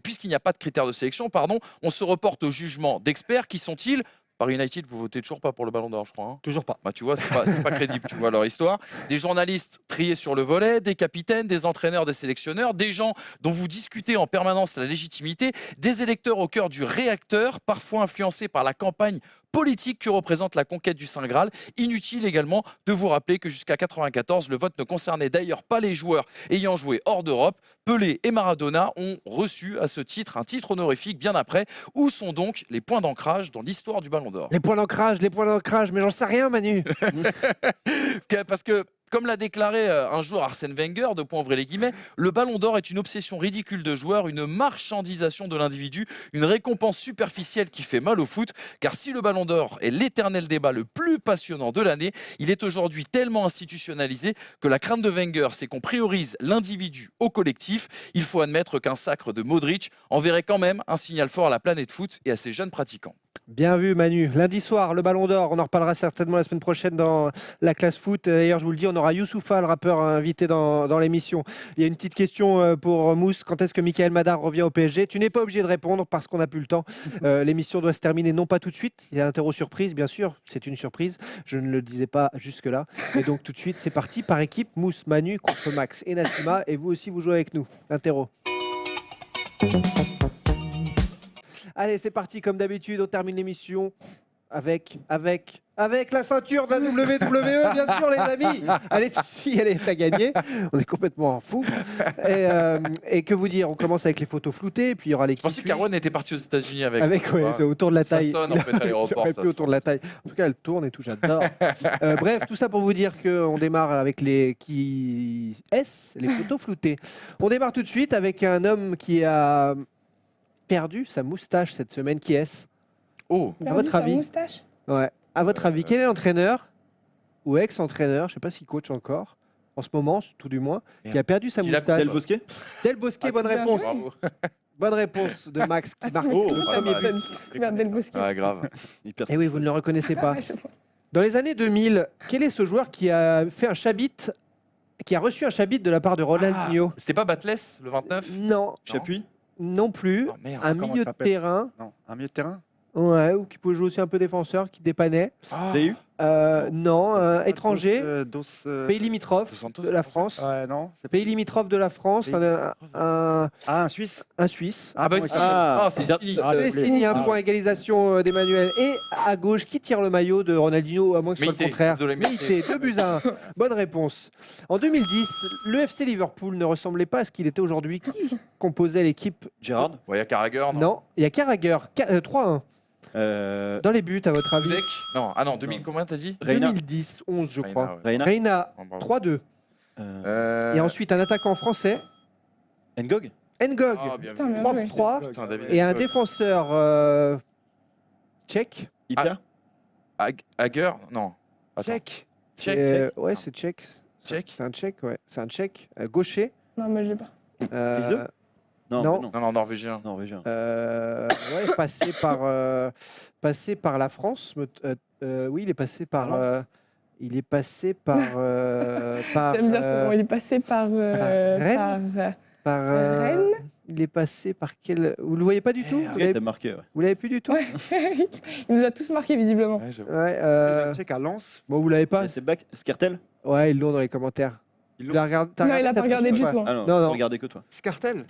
Puisqu'il n'y a pas de critères de sélection, pardon, on se reporte au jugement d'experts. Qui sont-ils? Par United, vous votez toujours pas pour le Ballon d'Or, je crois. Hein. Toujours pas. Bah, tu vois, c'est pas crédible, tu vois leur histoire. Des journalistes triés sur le volet, des capitaines, des entraîneurs, des sélectionneurs, des gens dont vous discutez en permanence la légitimité, des électeurs au cœur du réacteur, parfois influencés par la campagne politique que représente la conquête du Saint Graal. Inutile également de vous rappeler que jusqu'à 94, le vote ne concernait d'ailleurs pas les joueurs ayant joué hors d'Europe. Pelé et Maradona ont reçu à ce titre un titre honorifique bien après. Où sont donc les points d'ancrage dans l'histoire du Ballon d'Or? Les points d'ancrage, mais j'en sais rien, Manu. Parce que, comme l'a déclaré un jour Arsène Wenger, de point ouvrez les guillemets, le Ballon d'Or est une obsession ridicule de joueurs, une marchandisation de l'individu, une récompense superficielle qui fait mal au foot. Car si le Ballon d'Or est l'éternel débat le plus passionnant de l'année, il est aujourd'hui tellement institutionnalisé que la crainte de Wenger, c'est qu'on priorise l'individu au collectif. Il faut admettre qu'un sacre de Modric enverrait quand même un signal fort à la planète foot et à ses jeunes pratiquants. Bien vu, Manu. Lundi soir, le Ballon d'Or. On en reparlera certainement la semaine prochaine dans la classe foot. D'ailleurs, je vous le dis, on aura Youssoupha, le rappeur, invité dans l'émission. Il y a une petite question pour Mousse. Quand est-ce que Michael Madar revient au PSG? Tu n'es pas obligé de répondre parce qu'on n'a plus le temps. L'émission doit se terminer, non pas tout de suite. Il y a l'interro surprise, bien sûr. C'est une surprise. Je ne le disais pas jusque-là. Et donc, tout de suite, c'est parti par équipe. Mousse, Manu contre Max et Nassima. Et vous aussi, vous jouez avec nous. Interro. Allez, c'est parti, comme d'habitude, on termine l'émission avec la ceinture de la WWE, bien sûr, les amis. Allez, si elle est à gagner, on est complètement fou. Et que vous dire, on commence avec les photos floutées, et puis il y aura l'équipe. Je pensais qu'Arwan était parti aux États-Unis avec. Ouais, c'est autour de la taille. Ça sonne en fait à l'aéroport. Plus autour de la taille. En tout cas, elle tourne et tout, j'adore. Bref, tout ça pour vous dire qu'on démarre avec les photos floutées. On démarre tout de suite avec un homme qui a perdu sa moustache cette semaine. Qui est-ce? Oh, à votre avis? Moustache. Ouais. À votre avis, quel est l'entraîneur ou ex-entraîneur, je ne sais pas s'il coach encore, en ce moment, tout du moins, qui a perdu sa moustache? Del Bosquet. Del Bosquet, bonne réponse. Bonne réponse de Max qui marque le premier but. Del Bosquet. Ah, grave. Et oui, vous ne le reconnaissez pas. Dans les années 2000, quel est ce joueur qui a fait un chabit, qui a reçu un chabit de la part de Ronaldinho? C'était pas Batles, le 29? Non. Chapuis. Non plus. Oh, merde, un comment milieu il de s'appelle? terrain. Non, un milieu de terrain. Ouais, ou qui pouvait jouer aussi un peu défenseur, qui dépannait. DU. Non, étranger. Pays Dos limitrophe Santos, de la France. Ouais, non. Pays limitrophe de la France. Un Suisse. Un Suisse. Ah, bah, c'est Stili. Il y a un point égalisation d'Emmanuel. Et à gauche, qui tire le maillot de Ronaldinho, à moins que ce soit le contraire? Meïté, 2-1. Bonne réponse. En 2010, le FC Liverpool ne ressemblait pas à ce qu'il était aujourd'hui. Qui composait l'équipe? Gérard. Il y a Carragher, non? Non, il y a Carragher. 3-1. Dans les buts, à votre avis? Dudek. Non, ah non, 2000, combien t'as dit? Reina. 2010, 11, je crois. Reina. Reina, Oh, 3-2. Et ensuite, un attaquant français, Ngog. Ngog, Ah, bien vu. Putain, mais 3-3. Putain, David Et un Ngog. défenseur tchèque. Hyper. Hager? Non. Attends. Tchèque. Tchèque. Ouais, c'est tchèque. Tchèque. C'est un tchèque, ouais. C'est un tchèque. Gaucher. Non, mais je l'ai pas. Euh, Non. Non. Non. Non, norvégien. Norvégien. ouais, passé par la France. Oui, il est passé par. Il est passé par. J'aime bien ce mot. Il est passé par. Rennes. Rennes. Il est passé par quel. Vous le voyez pas du tout? Vous Ok, l'avez- t'as marqué. Ouais. Vous l'avez plus du tout? Ouais. Il nous a tous marqués visiblement. Ouais, j'avoue. Ouais. Tchèque à Lens. Bon, vous l'avez pas? C'est back. Scartel. Ouais, ils l'ont dans les commentaires. Ils Tu l'as regardé? t'as Non, il a ta pas regardé triche du ou pas? tout. hein. Ah non. Non, non. Regardez que toi. Scartel.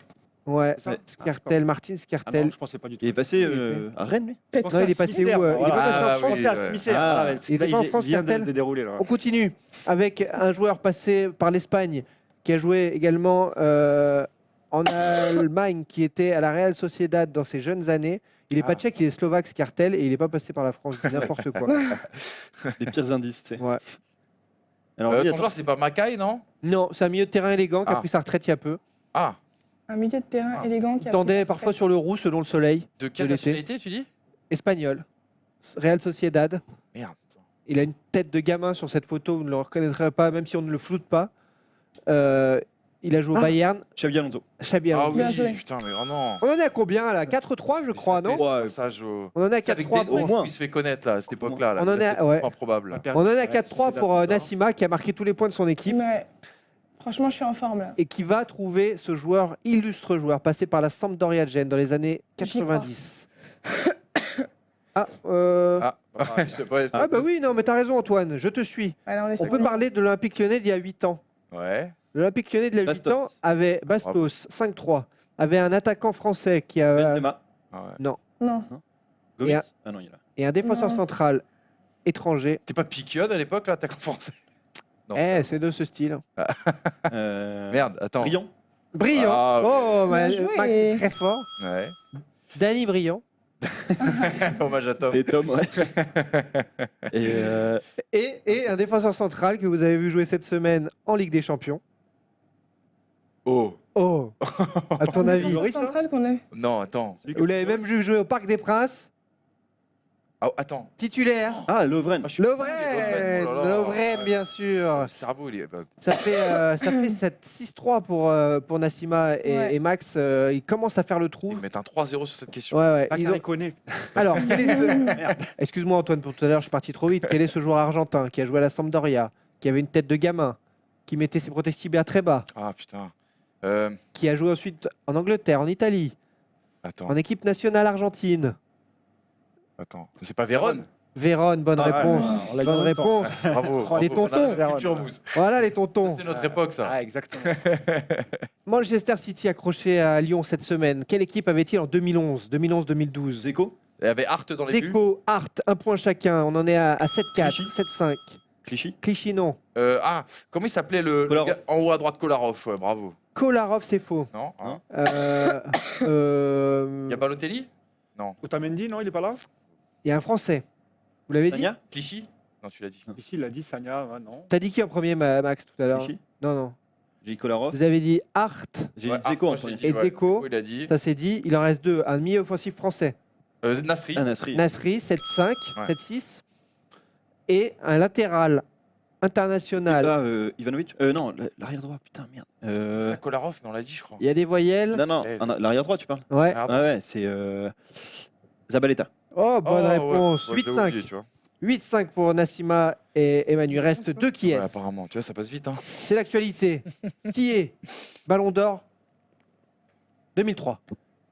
Ouais, C'est ça Scartel, Martin Ah Scartel. non, je pensais pas du tout. Il est passé Il était- à Rennes, lui. Peut-être. Non, il est passé où Il est Ah, pas passé en oui, France. ouais. Smith, Ah. voilà, Il était pas en France, vient de Scartel dérouler là. On continue avec un joueur passé par l'Espagne qui a joué également en Allemagne, qui était à la Real Sociedad dans ses jeunes années. Il n'est pas tchèque, il est slovaque, Scartel, et il n'est pas passé par la France. Je dis n'importe quoi. Les pires indices, tu sais. Ouais. Alors, lui, Ton attends. joueur, c'est pas Mackay, non? Non, c'est un milieu de terrain élégant qui a Ah. pris sa retraite il y a peu. Ah, Un milieu de terrain Ah. élégant qui Il a. tendait parfois sur le roux selon le soleil. de quelle De l'été. nationalité, tu dis? Espagnol. Real Sociedad. Merde. Il a une tête de gamin sur cette photo, vous ne le reconnaîtrez pas, même si on ne le floute pas. Il a joué au Bayern. Xabi Alonso. Xabi Ah Alonso. Bien oui, joué. putain, mais vraiment. On en est à combien là? 4-3 je crois, non? Ouais. On en est à C'est avec 4-3 Dedo pour... moins. qui se fait connaître là, à cette époque-là. On en est à- ouais. Improbable. On en est à 4-3 pour Nassima qui a marqué tous les points de son équipe Ouais. Franchement, je suis en forme là. et qui va trouver ce joueur, illustre joueur, passé par la Sampdoria Gênes dans les années 90. Ah, Ah, je sais pas. ah bah oui, non mais t'as raison Antoine, je te suis. Allez, on est On sur peut lui. parler de l'Olympique Lyonnais d'il y a 8 ans. Ouais. L'Olympique Lyonnais d'il y a 8 Bastos. ans avait Bastos, 5-3. Avait un attaquant français qui a... Benzema. Ah ouais. Non. Gomis. Et un- Ah non, il est là. Et un défenseur Non. central étranger. T'es pas Piquion à l'époque, là, attaquant français? Non. C'est de ce style. Merde, attends. Briand. Brillant. Ah, Oh, Bien joué. Max est très fort. Ouais. Danny Brillant. Hommage à Tom. C'est Tom, ouais. Et un défenseur central que vous avez vu jouer cette semaine en Ligue des Champions. Oh. Oh, à ton avis, Défenseur Loris, hein central qu'on a. Non, attends. Vous l'avez même vu jouer au Parc des Princes, Ah, attends. titulaire. Ah, Lovren. Ah, je suis Lovren, Lovren, oh là là. Lovren, bien sûr. Le cerveau, il est. Ça fait 6-3 pour Nassima et, Ouais. et Max. Ils commencent à faire le trou. Ils mettent un 3-0 sur cette question. Ouais, Pas ils ont- connaît. Alors, quel est ce... Excuse-moi Antoine pour tout à l'heure, je suis parti trop vite. Quel est ce joueur argentin qui a joué à la Sampdoria, qui avait une tête de gamin, qui mettait ses protèges tibias très bas, Ah, putain. qui a joué ensuite en Angleterre, en Italie, Attends. en équipe nationale argentine? Attends. C'est pas Vérone? Vérone, bonne Ah ouais, réponse. on l'a dit en Bonne même temps. réponse. Bravo. Les bravo. tontons. On a la culture mousse. Voilà les tontons. C'est notre époque, ça. Ah, exactement. Manchester City accroché à Lyon cette semaine. Quelle équipe avait-il en 2011-2012 Zeko. Il y avait Hart dans les buts. Zeko, Hart, un point chacun. On en est à 7-4, Clichy. 7-5. Clichy. Clichy, non. Comment il s'appelait le Kolarov. gars en haut à droite, Kolarov? Ouais, bravo. Kolarov, c'est faux. Non, hein. Il Il y a Balotelli? Otamendi, non, il est pas là? y a un Français. Vous l'avez dit? Sagna. Clichy? Non, tu l'as dit. Ici, il a dit Sagna, non. T'as dit qui en premier, Max, tout à l'heure? Clichy. Non, non. J'ai dit Kolarov. Vous avez dit Hart, J'ai Ouais, dit Zeko en moi, je l'ai premier. dit, Et ouais. Zeko. Il a dit. ça c'est dit. Il en reste deux. Un milieu offensif français. Nasri. Ah, Nasri. Nasri, 7-5, Ouais. 7-6. Et un latéral international. Ah, Ivanovic. Non, l'arrière droit, putain, merde. C'est Kolarov, mais on l'a dit, je crois. Il y a des voyelles. Non, non, Eh, l'arrière droit, tu parles. Ouais. Ah, Ah ouais, c'est Zabaleta. Oh, bonne Oh, réponse. ouais, je l'ai 8-5. oublié, tu vois. 8-5 pour Nassima et Emmanuel. Reste deux qui est. Ouais, apparemment, tu vois, ça passe vite. Hein. C'est l'actualité. Qui est Ballon d'Or 2003.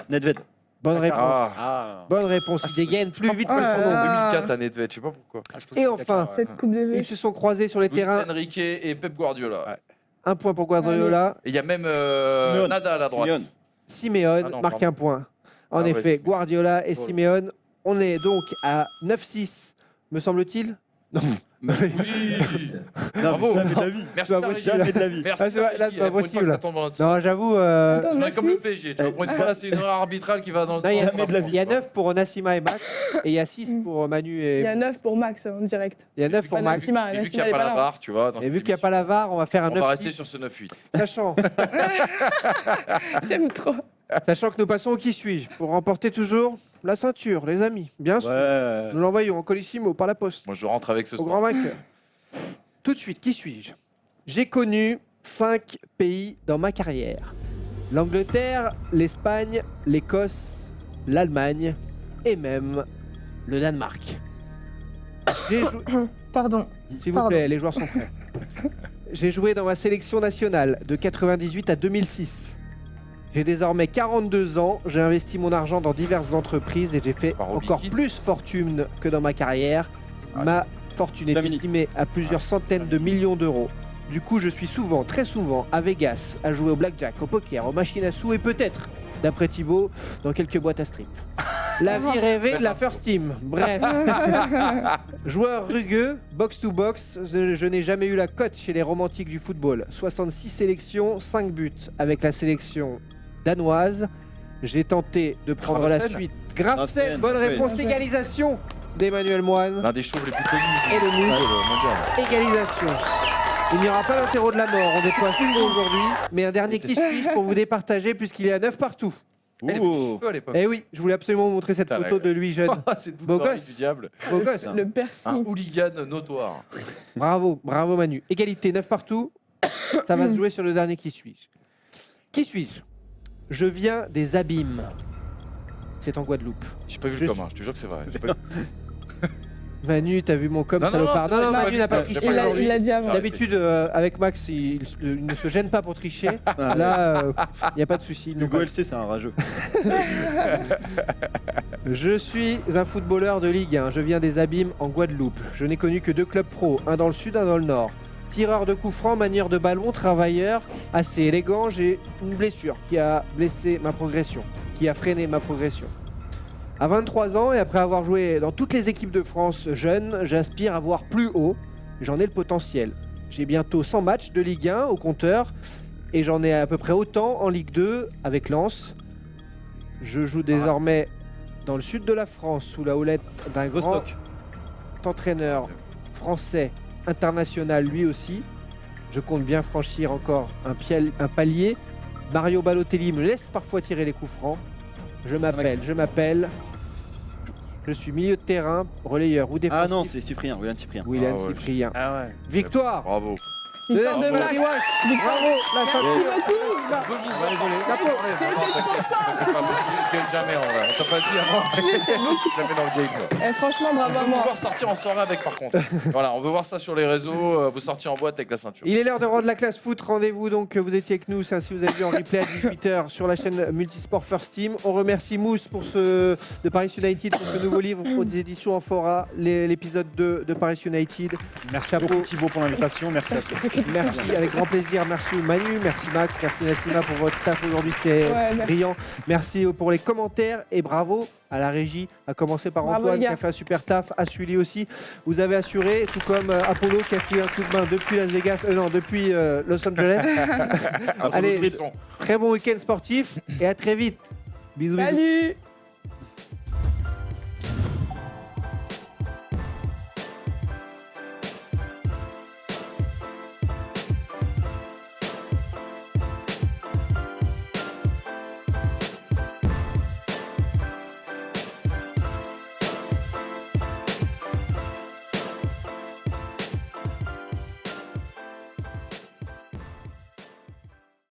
Nedved. Bonne réponse. Ah. Bonne réponse. Il dégaine plus vite que Ah, son nom. ah. 2004 à Nedved, je sais pas pourquoi. Et enfin, Cette coupe de ils vue. se sont croisés sur les Luis terrains. Enrique et Pep Guardiola. Ouais. Un point pour Guardiola. Et il y a même Simeone. Nadal à droite. Simeone. Simeone Ah non, marque pardon. un point. En Ah ouais, effet, Simeone. Guardiola et Oh là. Simeone. On est donc à 9-6, me semble-t-il. Non. Bravo. Jamais de la vie. Merci Pas la possible. régie. Jamais de la vie. Merci Ah, c'est vrai, là, c'est pas Pour une fois que possible. ça tombe dans notre Non, j'avoue. Attends, On est neuf, comme le huit. PSG. Tu vois, pour une fois, là, c'est une erreur arbitrale qui va dans le Non, il y a- sens de la Il y a France, 9 pour Nassima et Max. Et il y a 6 pour Manu Il y a et. 9 pour Max en direct. Il y a 9 pour Pas Max. Nassima. Et vu qu'il n'y Nassima a est pas pas la là. VAR, tu vois. dans Et cette vu qu'il n'y a émission, pas la VAR, on va faire un on va rester 9-6. sur ce 9-8. Sachant, J'aime trop. sachant que nous passons au qui suis-je pour remporter toujours la ceinture, les amis. Bien sûr. Ouais. Nous l'envoyons en colissimo par la poste. Moi, je rentre avec ce Au score. grand vainqueur. Tout de suite, qui suis-je? J'ai connu 5 pays dans ma carrière. L'Angleterre, l'Espagne, l'Écosse, l'Allemagne et même le Danemark. J'ai joué... Pardon. S'il vous plaît, les joueurs sont prêts. J'ai joué dans ma sélection nationale de 98 à 2006. J'ai désormais 42 ans, j'ai investi mon argent dans diverses entreprises et j'ai fait Par encore Robikin. plus fortune que dans ma carrière. Ah. Ma fortune est Flamini. estimée à plusieurs centaines de millions d'euros. Du coup, je suis souvent, très souvent, à Vegas, à jouer au blackjack, au poker, aux machines à sous et peut-être, d'après Thibaut, dans quelques boîtes à strip. La vie rêvée de la First Team. Bref. Joueur rugueux, box to box, je n'ai jamais eu la cote chez les romantiques du football. 66 sélections, 5 buts avec la sélection danoise. J'ai tenté de prendre la Gravesen. suite. Gravesen, Gravesen, bonne oui. réponse, égalisation d'Emmanuel Moine. L'un des chauves les plus connus Et le du Nice. mondial. Égalisation. Il n'y aura pas l'interro de la mort, on déploie ce mot aujourd'hui, mais un dernier qui suis pour vous départager puisqu'il est à 9 partout. Elle est Ouh. cheveux à l'époque. Eh oui, je voulais absolument vous montrer cette Putain, photo la- de lui jeune. C'est tout Beau pareil gosse. du diable. Beau gosse. Le Un piercing. hooligan notoire. Bravo, bravo Manu. Égalité, 9 partout. Ça va se jouer sur le dernier qui suis-je. Qui suis-je? Je viens des abîmes. C'est en Guadeloupe. J'ai pas vu Je le com, suis- hein, je te jure que c'est vrai. J'ai pas vu. Manu, t'as vu mon com Non, non, non, salopard? c'est vrai, j'ai pas Manu vu, n'a pas j'ai triché pas Il aujourd'hui. l'a dit avant. D'habitude, avec Max, il ne se gêne pas pour tricher. Là, il n'y a pas de souci. il nous Hugo colle. LC, c'est un rageux. Je suis un footballeur de Ligue 1. Je viens des abîmes en Guadeloupe. Je n'ai connu que 2 clubs pro, un dans le sud, un dans le nord. Tireur de coups francs, manière de ballon, travailleur, assez élégant. J'ai une blessure qui a blessé ma progression, qui a freiné ma progression. À 23 ans et après avoir joué dans toutes les équipes de France jeunes, j'aspire à voir plus haut. J'en ai le potentiel. J'ai bientôt 100 matchs de Ligue 1 au compteur et j'en ai à peu près autant en Ligue 2 avec Lens. Je joue désormais dans le sud de la France sous la houlette d'un grand entraîneur français international lui aussi. Je compte bien franchir encore un palier. Mario Balotelli me laisse parfois tirer les coups francs. Je m'appelle. Je suis milieu de terrain, relayeur ou défensif. Ah non, c'est Cyprien, William Cyprien. William Cyprien. Ah ouais. Victoire. Bravo. Victoire de Max. Bravo, la ceinture. Je gagne jamais en vrai. On t'a pas dit avant. Jamais dans le game. Franchement, bravo à On veut moi. voir sortir en soirée avec par contre. Voilà, on veut voir ça sur les réseaux. Vous sortir en boîte avec la ceinture. Il est l'heure de rendre la classe foot. Rendez-vous donc, vous étiez avec nous, ça, si vous avez vu en replay à 18h sur la chaîne Multisport First Team. On remercie Mousse de Paris United pour ce nouveau livre aux éditions Amphora, l'épisode 2 de Paris United. Merci beaucoup Thibaut pour l'invitation, merci à toi. Merci, avec grand plaisir. Merci Manu, merci Max, merci Nassima pour votre taf aujourd'hui, c'était brillant. Merci pour les commentaires et bravo à la régie, à commencer par Bravo, Antoine les qui gars. a fait un super taf, à Sully aussi. Vous avez assuré, tout comme Apollo qui a fait un coup de main depuis Las Vegas, depuis Los Angeles. Allez, très bon week-end sportif et à très vite. Bisous. Salut.